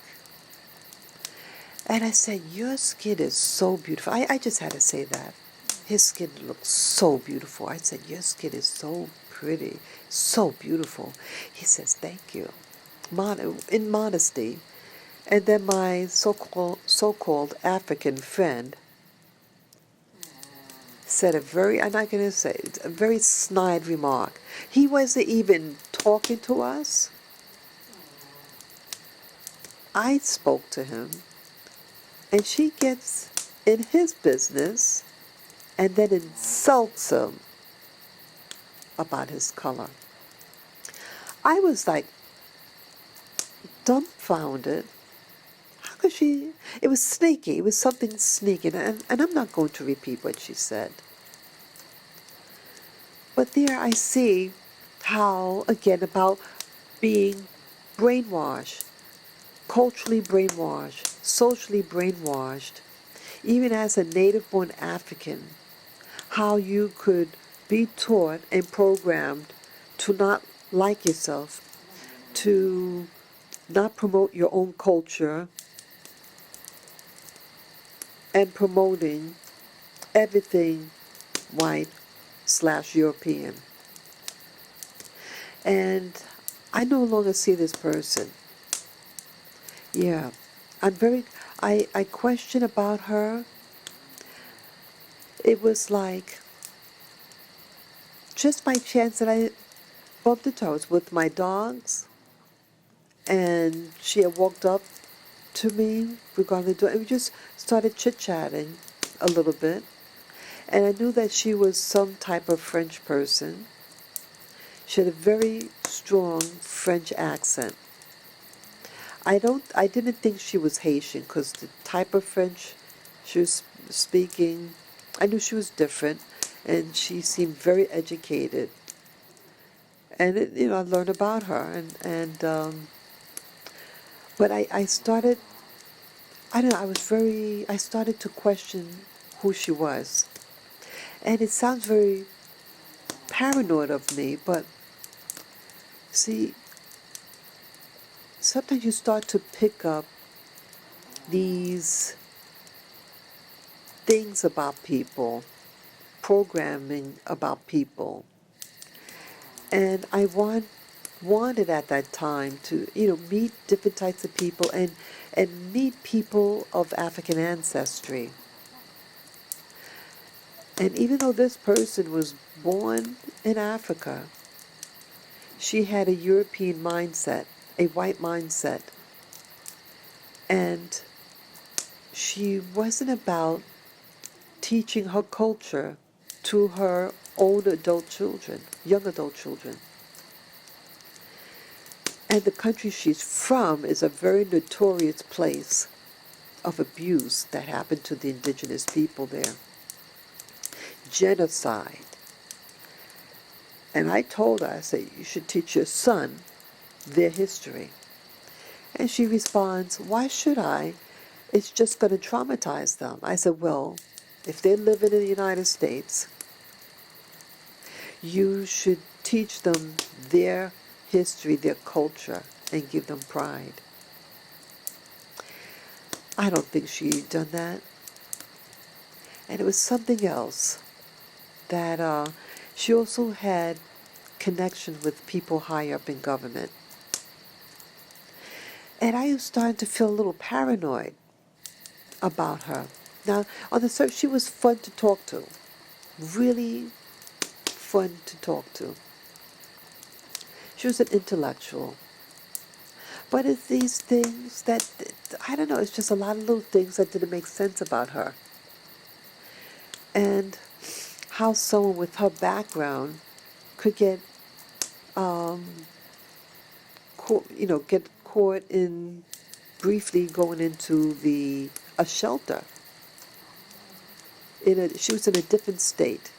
And I said, "Your skin is so beautiful." I just had to say that. His skin looked so beautiful. I said, "Your skin is so pretty, so beautiful." He says, "Thank you." In modesty. And then my so-called African friend said a very, I'm not going to say, a very snide remark. He wasn't even talking to us. I spoke to him, and she gets in his business and then insults him about his color. I was like dumbfounded. How could she? It was sneaky. It was something sneaky. And I'm not going to repeat what she said. But there I see how, again, about being brainwashed, culturally brainwashed, socially brainwashed, even as a native-born African, how you could be taught and programmed to not like yourself, to not promote your own culture, and promoting everything white/European. And I no longer see this person. Yeah, I question about her. It was like, just by chance that I bumped into her. I was with my dogs, and she had walked up to me regarding the door, and we just started chit-chatting a little bit. And I knew that she was some type of French person. She had a very strong French accent. I didn't think she was Haitian because the type of French she was speaking, I knew she was different, and she seemed very educated. And I learned about her, but I started, I don't know, I started to question who she was. And it sounds very paranoid of me, but see, sometimes you start to pick up these things about people, programming about people. And I wanted at that time to, meet different types of people and meet people of African ancestry. And even though this person was born in Africa, she had a European mindset, a white mindset. And she wasn't about teaching her culture to her own adult children, young adult children. And the country she's from is a very notorious place of abuse that happened to the indigenous people there. Genocide. And I told her, I said, you should teach your son their history. And she responds, why should I? It's just going to traumatize them. I said, well, if they're living in the United States, you should teach them their history, their culture, and give them pride. I don't think she'd done that. And it was something else, that she also had connection with people high up in government. And I was starting to feel a little paranoid about her. Now, on the surface, she was fun to talk to. Really fun to talk to. She was an intellectual. But it's these things that, I don't know, it's just a lot of little things that didn't make sense about her. And how someone with her background could get, get caught in briefly going into a shelter. She was in a different state.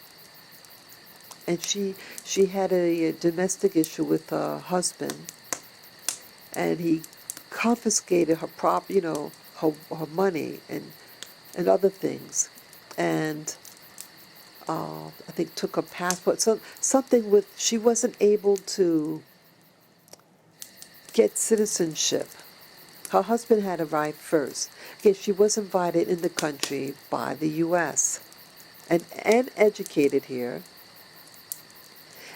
And she had a domestic issue with her husband, and he confiscated her her money and other things, and I think took her passport. So something with, she wasn't able to get citizenship. Her husband had arrived first. Okay, she was invited in the country by the U.S. and educated here,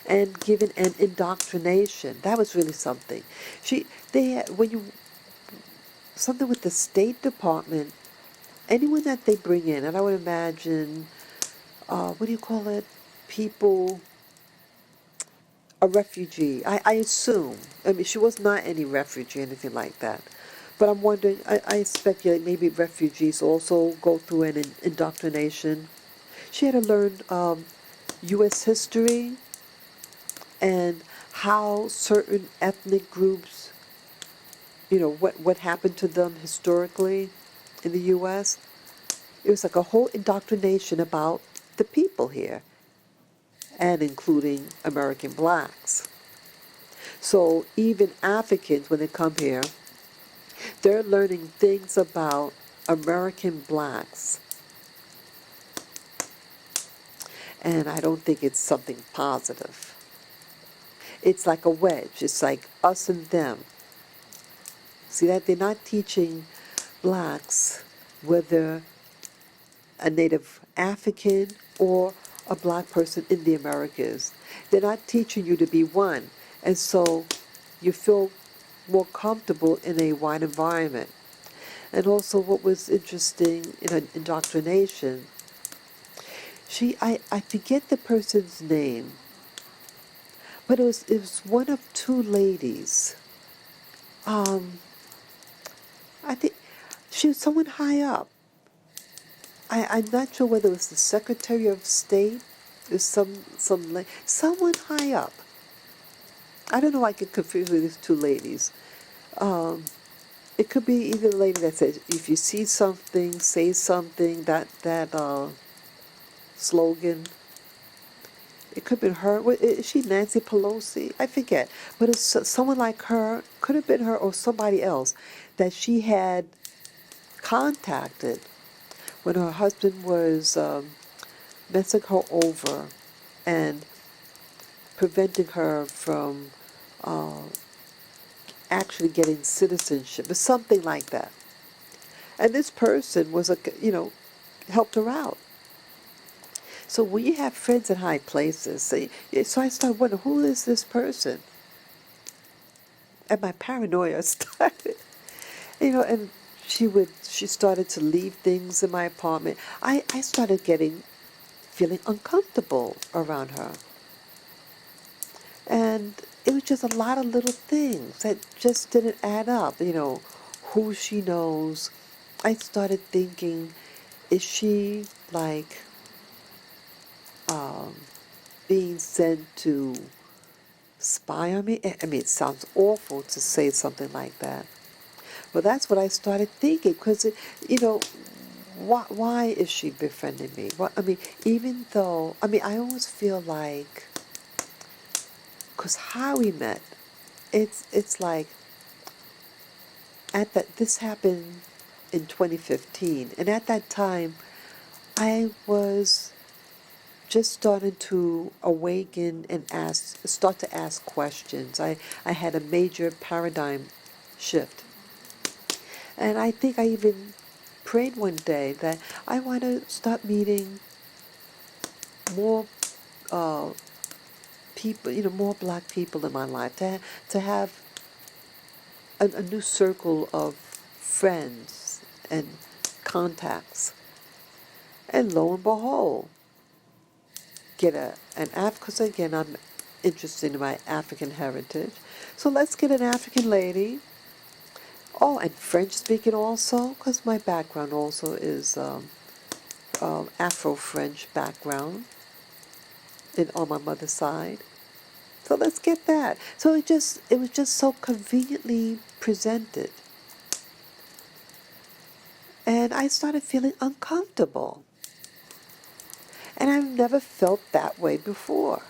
and given an indoctrination. That was really something. Something with the State Department, anyone that they bring in, and I would imagine what do you call it? People, a refugee. I assume. I mean, she was not any refugee, anything like that. But I'm wondering, I speculate maybe refugees also go through an indoctrination. She had to learn U.S. history and how certain ethnic groups, what happened to them historically in the U.S. It was like a whole indoctrination about the people here, and including American blacks. So even Africans, when they come here, they're learning things about American blacks. And I don't think it's something positive. It's like a wedge. It's like us and them. See that? They're not teaching blacks whether a native African or a black person in the Americas. They're not teaching you to be one. And so you feel more comfortable in a white environment. And also what was interesting in an indoctrination, I forget the person's name, but it was one of two ladies. Um, I think she was someone high up. I'm not sure whether it was the Secretary of State or someone high up. I don't know why I get confused with these two ladies. Um, it could be either the lady that says, if you see something, say something, that slogan. It could have been her. Is she Nancy Pelosi? I forget. But it's someone like her, could have been her or somebody else, that she had contacted when her husband was messing her over and preventing her from uh, actually getting citizenship or something like that. And this person was helped her out. So when you have friends in high places, so I started wondering, who is this person? And my paranoia started, and she started to leave things in my apartment. I started feeling uncomfortable around her. And it was just a lot of little things that just didn't add up. Who she knows. I started thinking, is she like um, being sent to spy on me? I mean, it sounds awful to say something like that. But that's what I started thinking, because, why is she befriending me? Well, I mean, even though, I always feel like, because how we met, it's like, this happened in 2015, and at that time, I was just starting to awaken and start to ask questions. I had a major paradigm shift. And I think I even prayed one day that I want to start meeting more uh, people, more black people in my life, to have a new circle of friends and contacts. And lo and behold, get because again, I'm interested in my African heritage. So let's get an African lady. Oh, and French speaking also, because my background also is Afro-French background on my mother's side. So let's get that. So it was just so conveniently presented. And I started feeling uncomfortable. And I've never felt that way before.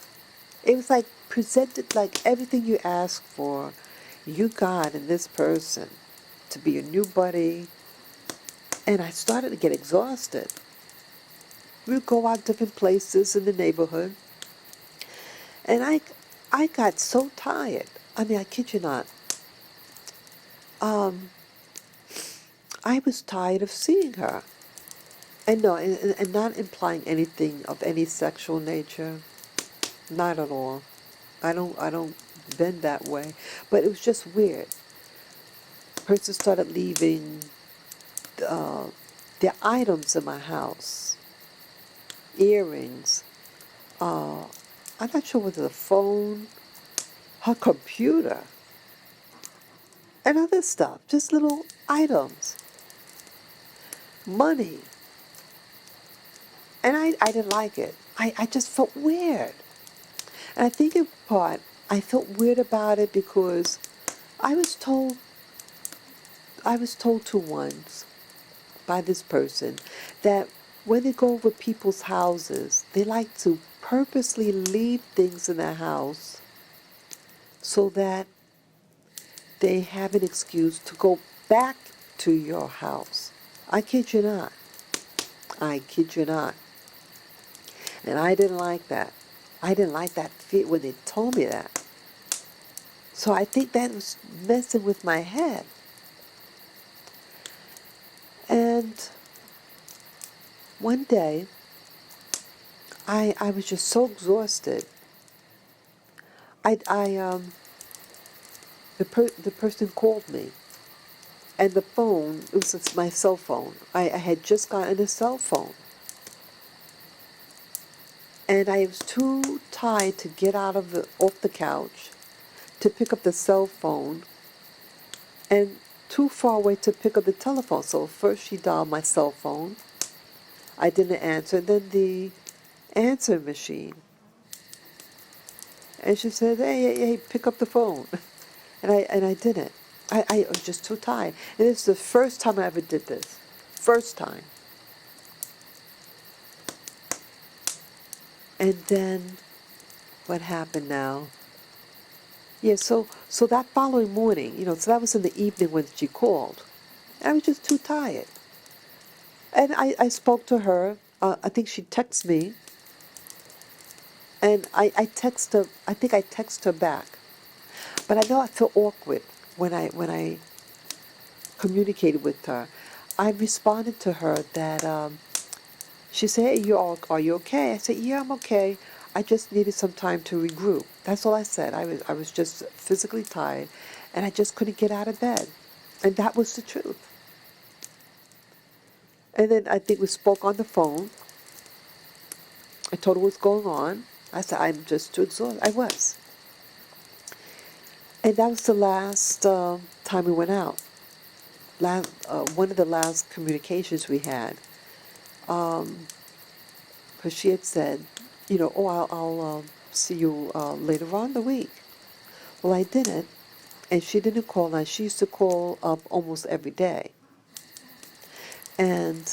It was like presented like everything you ask for, you got in this person to be your new buddy. And I started to get exhausted. We would go out different places in the neighborhood. And I got so tired. I kid you not. Um, I was tired of seeing her. And no, and not implying anything of any sexual nature. Not at all. I don't bend that way. But it was just weird. Person started leaving uh, their items in my house. earrings, I'm not sure whether the phone, her computer, and other stuff, just little items, money. And I didn't like it. I just felt weird. And I think in part, I felt weird about it because I was told, I was told to once by this person that when they go over people's houses, they like to purposely leave things in their house so that they have an excuse to go back to your house. I kid you not. I kid you not. And I didn't like that. I didn't like that when they told me that. So I think that was messing with my head. And one day, I was just so exhausted. The person called me, and the phone, it's my cell phone. I had just gotten a cell phone. And I was too tired to get off the couch to pick up the cell phone, and too far away to pick up the telephone. So first she dialed my cell phone. I didn't answer. Then the answer machine. And she said, hey, pick up the phone. And I didn't. I was just too tired. And this is the first time I ever did this. First time. And then what happened now? Yeah, so that following morning, so that was in the evening when she called. I was just too tired. And I spoke to her. I think she texted me. And I text her. I think I text her back. But I know I feel awkward when I communicated with her. I responded to her that she said, "Hey, are you okay?" I said, "Yeah, I'm okay. I just needed some time to regroup." That's all I said. I was just physically tired, and I just couldn't get out of bed, and that was the truth. And then I think we spoke on the phone. I told her what's going on. I said, "I'm just too exhausted." I was. And that was the last time we went out. One of the last communications we had. Because she had said, "Oh, I'll see you later on in the week." Well, I didn't, and she didn't call. Now, she used to call up almost every day. And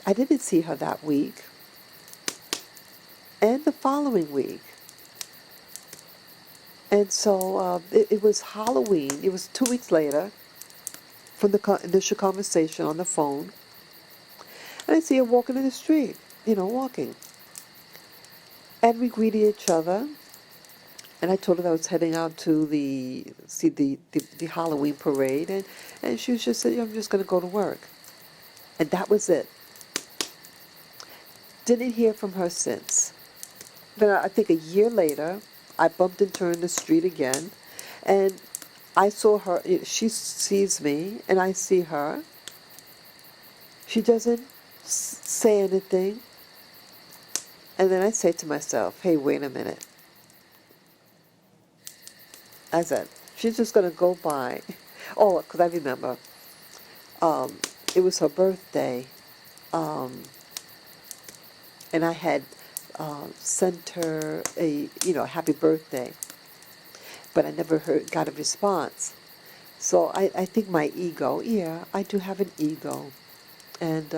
I didn't see her that week. And the following week. And so it was Halloween. It was 2 weeks later from the initial conversation on the phone. And I see her walking in the street, walking. And we greeted each other. And I told her that I was heading out to see the Halloween parade. And she was just saying, "I'm just going to go to work." And that was it. Didn't hear from her since. Then I think a year later, I bumped into her in the street again. And I saw her. She sees me, and I see her. She doesn't say anything. And then I say to myself, "Hey, wait a minute." I said, "She's just going to go by." Oh, because I remember. It was her birthday. And I had sent her a, happy birthday. But I never got a response. So I think my ego, yeah, I do have an ego. And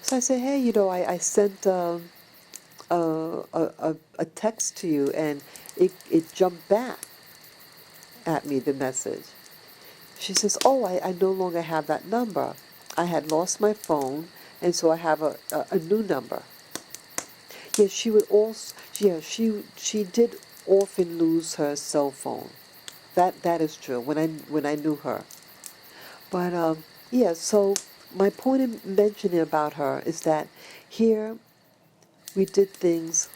so I say, "Hey, I sent a text to you, and it jumped back at me, the message." She says, "Oh, I no longer have that number. I had lost my phone, and so I have a new number." Yes, she would also, yeah, she did often lose her cell phone. That is true, when I knew her. But yeah, so my point in mentioning about her is that here we did things,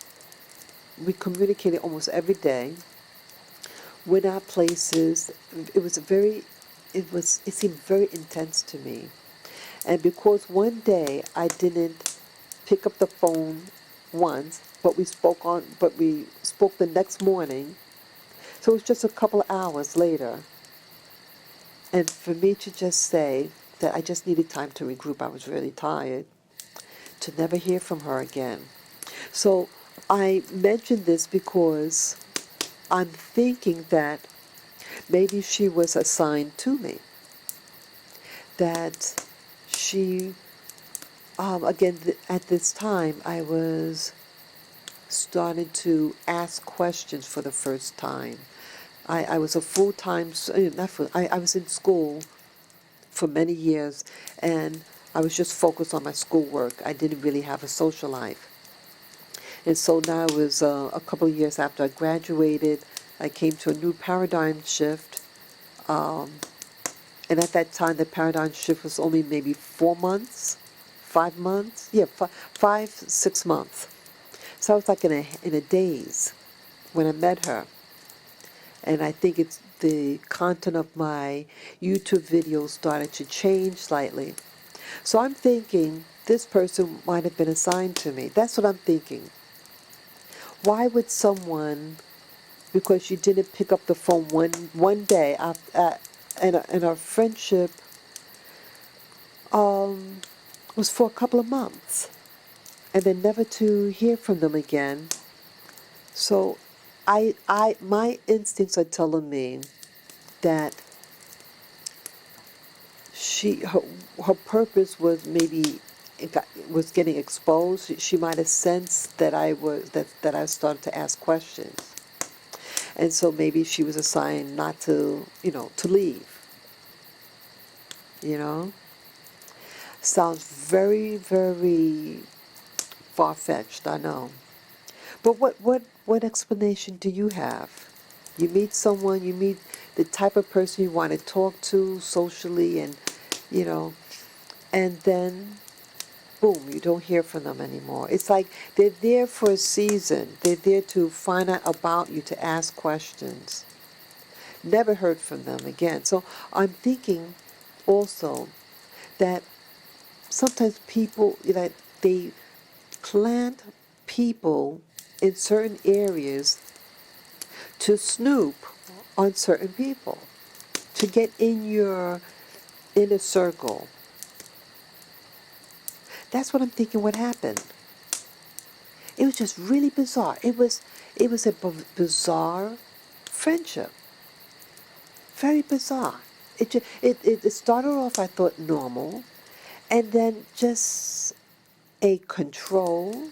we communicated almost every day. Went out places. It seemed very intense to me. And because one day I didn't pick up the phone once, but we spoke the next morning. So it was just a couple of hours later. And for me to just say that I just needed time to regroup, I was really tired, to never hear from her again. So I mentioned this because I'm thinking that maybe she was assigned to me. That she, again, at this time, I was starting to ask questions for the first time. I was a full-time, not full, I was in school for many years, and I was just focused on my schoolwork. I didn't really have a social life. And so now it was a couple of years after I graduated, I came to a new paradigm shift. And at that time, the paradigm shift was only maybe 4 months, 5 months. Yeah, 5, 6 months. So I was like in a daze when I met her. And I think it's the content of my YouTube videos started to change slightly. So I'm thinking this person might have been assigned to me. That's what I'm thinking. Why would someone, because you didn't pick up the phone one day after, and our friendship was for a couple of months, and then never to hear from them again. So my instincts are telling me that her purpose was maybe was getting exposed. She might have sensed that I started to ask questions, and so maybe she was assigned not to to leave. You know, sounds very, very far-fetched, I know. But what explanation do you have? You meet someone, you meet the type of person you want to talk to socially, and you know, and then boom, you don't hear from them anymore. It's like they're there for a season. They're there to find out about you, to ask questions. Never heard from them again. So I'm thinking also that sometimes people, they plant people in certain areas to snoop on certain people, to get in your inner circle. That's what I'm thinking would happen. It was just really bizarre. It was a bizarre friendship. Very bizarre. It started off, I thought, normal, and then just a control,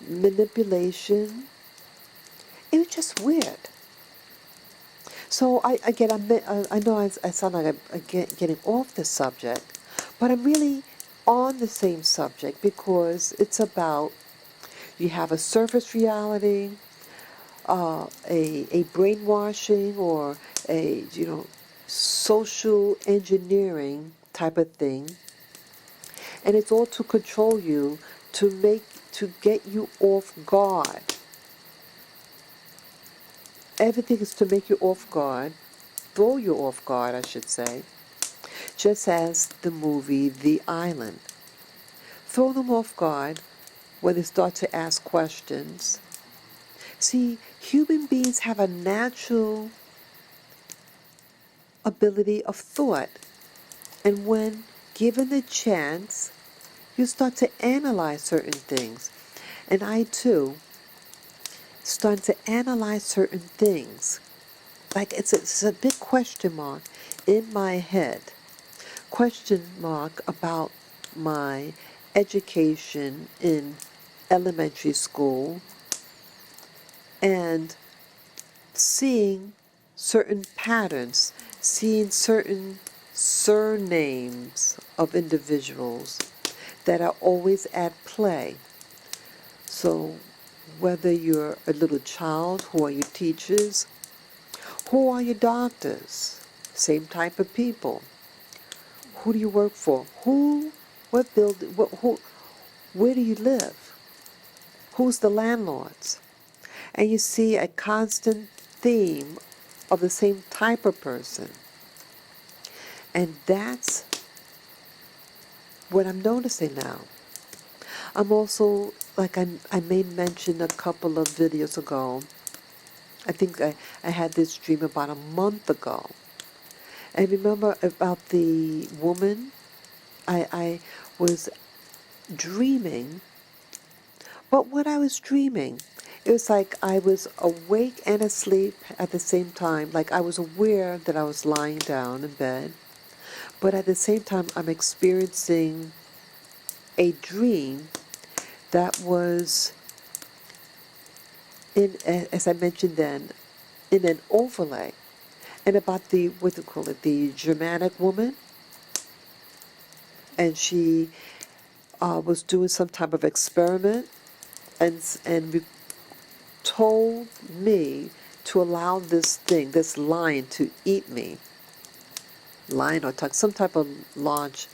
manipulation. It was just weird. So I know I sound like I'm getting off the subject, but I'm really on the same subject because it's about, you have a surface reality, a brainwashing, or a social engineering type of thing, and it's all to control you, to get you off guard. Everything is to make you off guard, throw you off guard, I should say, just as the movie The Island. Throw them off guard when they start to ask questions. See, human beings have a natural ability of thought, and when given the chance, you start to analyze certain things. And I too started to analyze certain things. Like it's a big question mark in my head. Question mark about my education in elementary school, and seeing certain patterns, seeing certain surnames of individuals that are always at play. So whether you're a little child, who are your teachers? Who are your doctors? Same type of people. Who do you work for? What building, where do you live? Who's the landlords? And you see a constant theme of the same type of person. And that's what I'm noticing now. I'm also, like I made mention a couple of videos ago. I think I had this dream about a month ago. And remember about the woman? I was dreaming, but what I was dreaming, it was like I was awake and asleep at the same time. Like I was aware that I was lying down in bed, but at the same time I'm experiencing a dream that was in, as I mentioned then, in an overlay. And about the, what do you call it, the Germanic woman, and she was doing some type of experiment, and told me to allow this thing, this lion, to eat me. Lion or some type of large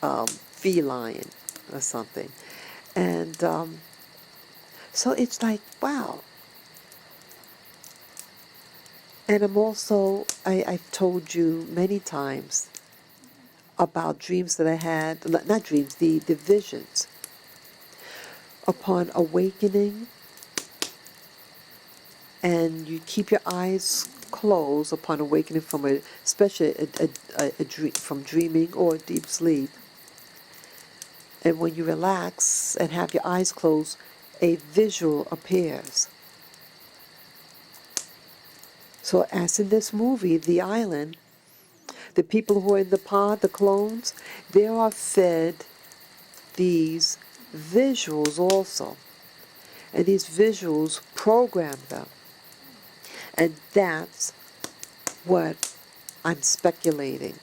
feline or something. And so it's like, wow. And I've told you many times about dreams that I had, not dreams, the visions. Upon awakening, and you keep your eyes closed upon awakening from especially a dream, from dreaming or deep sleep. And when you relax and have your eyes closed, a visual appears. So as in this movie, The Island, the people who are in the pod, the clones, they are fed these visuals also. And these visuals program them. And that's what I'm speculating.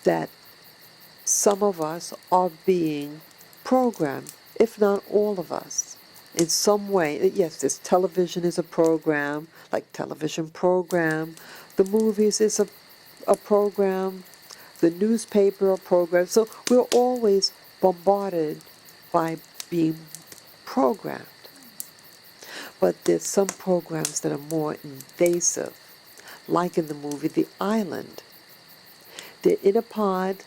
That some of us are being programmed, if not all of us, in some way. Yes, this television is a program, like television program. The movies is a program. The newspaper a program. So we're always bombarded by being programmed. But there's some programs that are more invasive, like in the movie The Island. They're in a pod,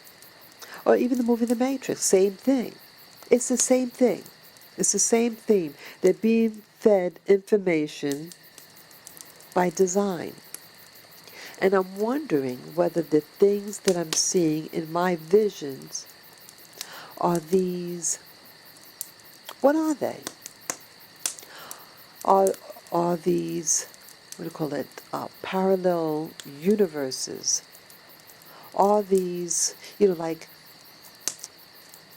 or even the movie The Matrix, same thing. It's the same thing. It's the same theme. They're being fed information by design. And I'm wondering whether the things that I'm seeing in my visions are these, what are they? Are, are these, what do you call it, parallel universes? Are these, like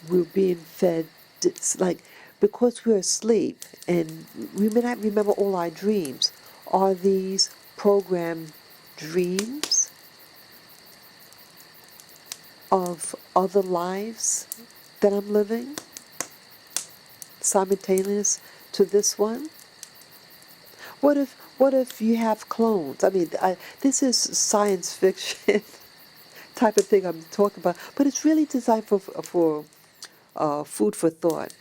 we're being fed, it's like, because we're asleep and we may not remember all our dreams, are these programmed dreams of other lives that I'm living simultaneous to this one? What if you have clones? I mean, this is science fiction type of thing I'm talking about, but it's really designed for food for thought.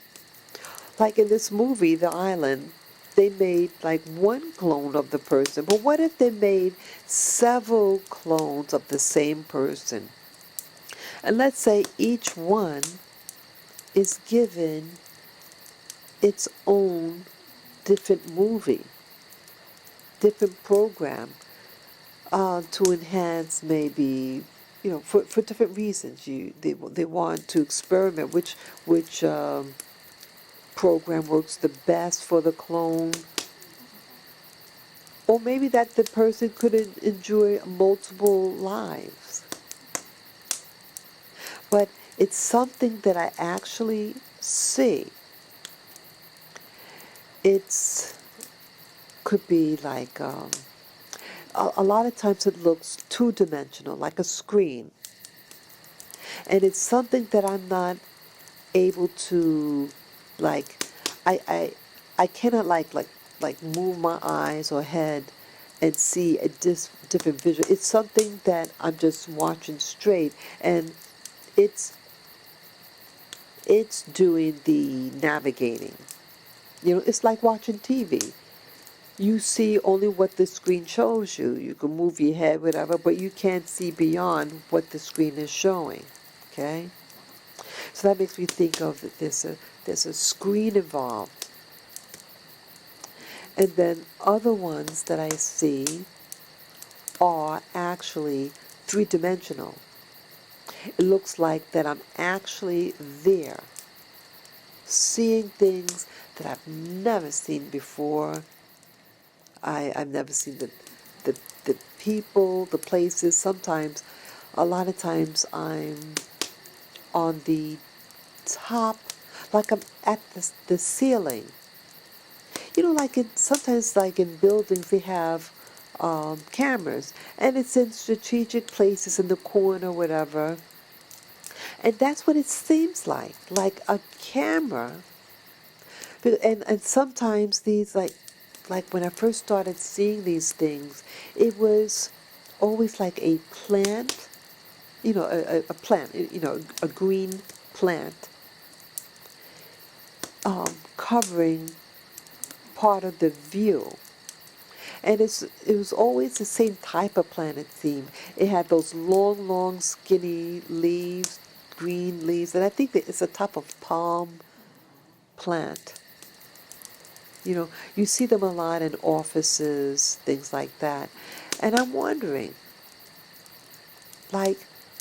Like in this movie, The Island, they made like one clone of the person, but what if they made several clones of the same person? And let's say each one is given its own different movie, different program, to enhance maybe, for different reasons. They want to experiment which program works the best for the clone, or maybe that the person could enjoy multiple lives. But it's something that I actually see. It's could be like a lot of times it looks two-dimensional, like a screen, and it's something that I'm not able to, like, I cannot like move my eyes or head and see a different visual. It's something that I'm just watching straight, and it's it's doing the navigating. It's like watching TV. You see only what the screen shows you. You can move your head, whatever, but you can't see beyond what the screen is showing. Okay? So that makes me think of that there's a screen involved. And then other ones that I see are actually three-dimensional. It looks like that I'm actually there, seeing things that I've never seen before. I've never seen the people, the places. Sometimes, a lot of times I'm on the top, like I'm at the ceiling. Like sometimes like in buildings they have cameras, and it's in strategic places in the corner, whatever. And that's what it seems like a camera. And sometimes these like when I first started seeing these things, it was always like a plant, a plant, a green plant covering part of the view. And it was always the same type of plant, it seemed. It had those long, long, skinny leaves, green leaves, and I think that it's a type of palm plant. You see them a lot in offices, things like that. And I'm wondering, like,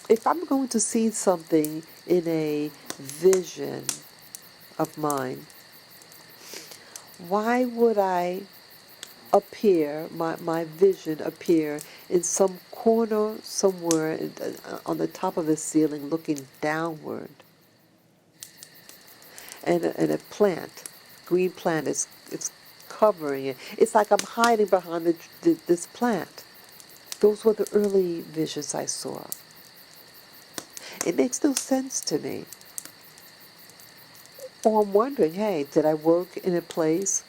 if I'm going to see something in a vision of mine, why would my vision appear in some corner somewhere on the top of the ceiling looking downward? And a plant, green plant, it's covering it. It's like I'm hiding behind this plant. Those were the early visions I saw. It makes no sense to me. Or I'm wondering, hey, did I work in a place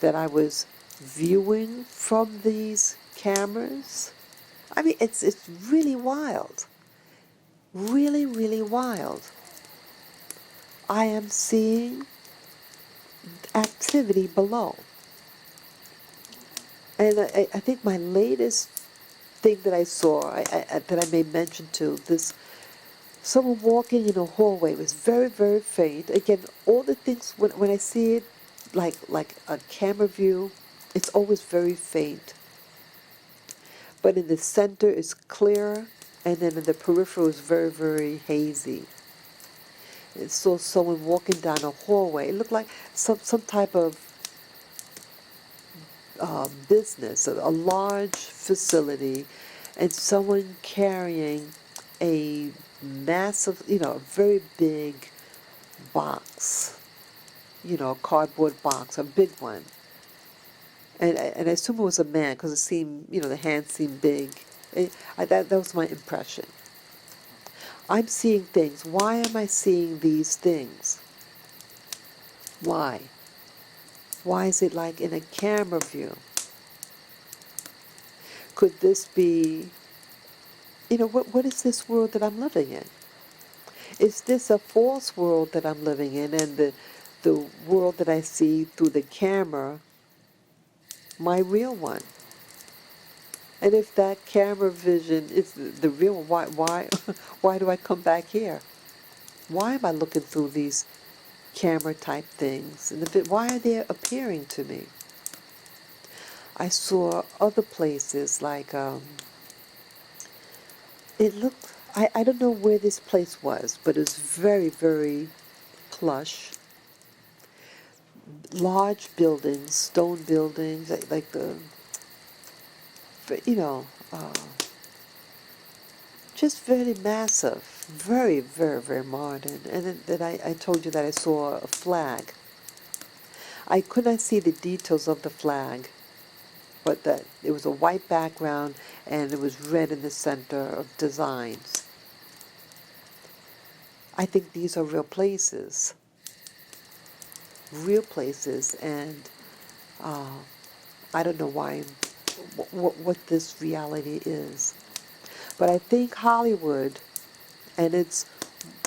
that I was viewing from these cameras? I mean, it's really wild. Really, really wild. I am seeing activity below. And I think my latest thing that I saw, that I may mention to this, someone walking in a hallway was very, very faint. Again, all the things, when I see it, like a camera view, it's always very faint. But in the center it's clear, and then in the peripheral is very, very hazy. And saw someone walking down a hallway. It looked like some type of business, a large facility, and someone carrying a massive, a very big box, a cardboard box, a big one. And I assume it was a man because it seemed, the hand seemed big. That was my impression. I'm seeing things. Why am I seeing these things? Why? Why is it like in a camera view? Could this be, what is this world that I'm living in? Is this a false world that I'm living in, and the world that I see through the camera, my real one? And if that camera vision is the real one, why why do I come back here? Why am I looking through these camera type things? And why are they appearing to me? I saw other places like it looked. I don't know where this place was, but it was very, very plush. Large buildings, stone buildings, like the, you know, uh, just very massive, very, very, very modern. And then I told you that I saw a flag. I could not see the details of the flag, but that it was a white background and it was red in the center of designs. I think these are real places, and uh, I don't know why, what this reality is. But I think Hollywood and its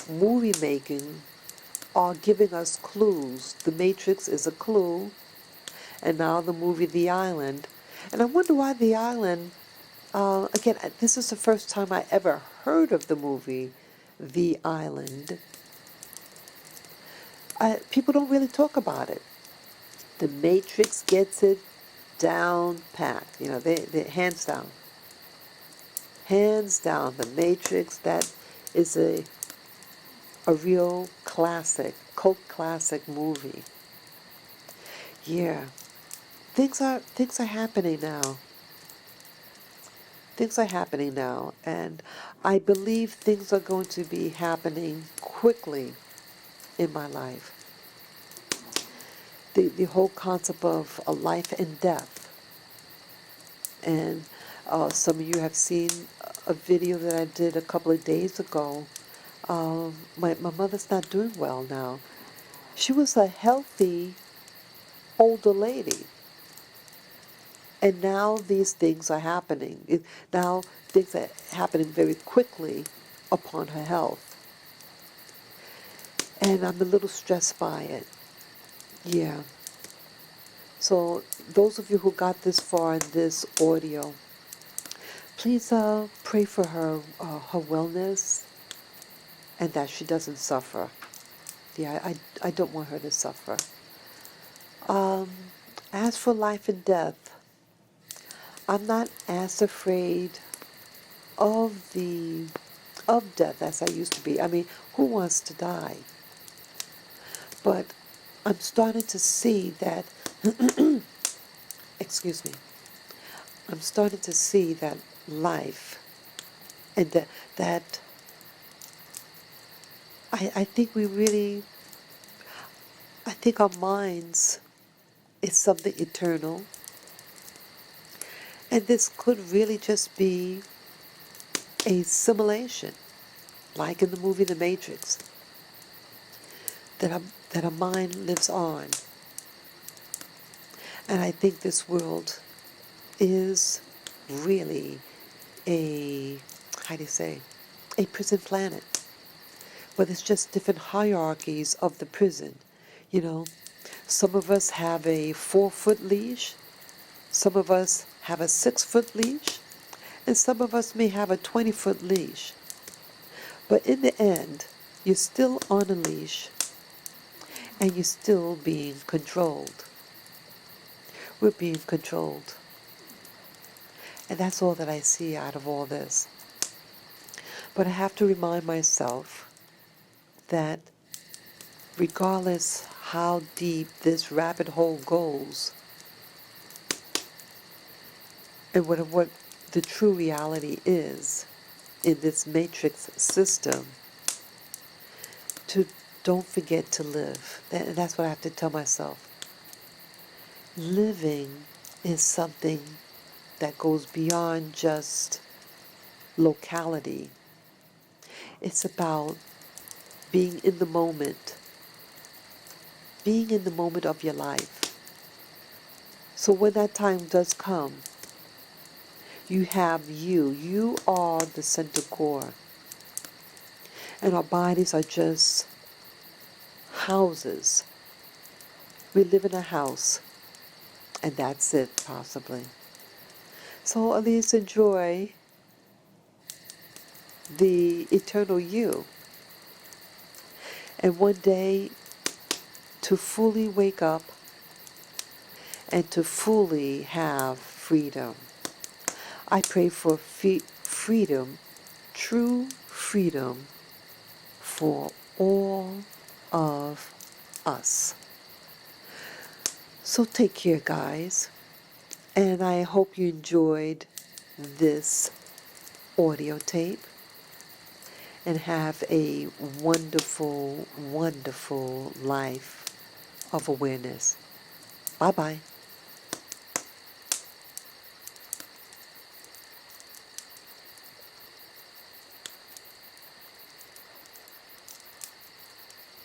movie making are giving us clues. The Matrix is a clue, and now the movie The Island. And I wonder why The Island, again, this is the first time I ever heard of the movie The Island. People don't really talk about it. The Matrix gets it down packed. They hands down, the Matrix. That is a real classic, cult classic movie. Yeah, things are happening now. Things are happening now, and I believe things are going to be happening quickly in my life. The whole concept of a life and death, and some of you have seen a video that I did a couple of days ago. My mother's not doing well now. She was a healthy older lady, and now these things are happening. Now things are happening very quickly upon her health, and I'm a little stressed by it. Yeah. So those of you who got this far in this audio, please pray for her wellness, and that she doesn't suffer. Yeah, I don't want her to suffer. Um, as for life and death, I'm not as afraid of the of death as I used to be. I mean, who wants to die? But I'm starting to see that, excuse me, I'm starting to see that life and that I think we really, I think our minds is something eternal. And this could really just be a simulation, like in the movie The Matrix, that a mind lives on. And I think this world is really a, how do you say, a prison planet. But it's just different hierarchies of the prison. You know, some of us have a 4-foot leash, some of us have a 6-foot leash, and some of us may have a 20-foot leash. But in the end, you're still on a leash, and you're still being controlled. We're being controlled. And that's all that I see out of all this. But I have to remind myself that regardless how deep this rabbit hole goes, and what the true reality is in this matrix system, to don't forget to live. And that's what I have to tell myself. Living is something that goes beyond just locality. It's about being in the moment, being in the moment of your life. So when that time does come, you have you. You are the center core. And our bodies are just houses. We live in a house, and that's it, possibly. So at least enjoy the eternal you. And one day to fully wake up and to fully have freedom. I pray for freedom, true freedom for all of us. So take care, guys. And I hope you enjoyed this audio tape. And have a wonderful, wonderful life of awareness. Bye-bye.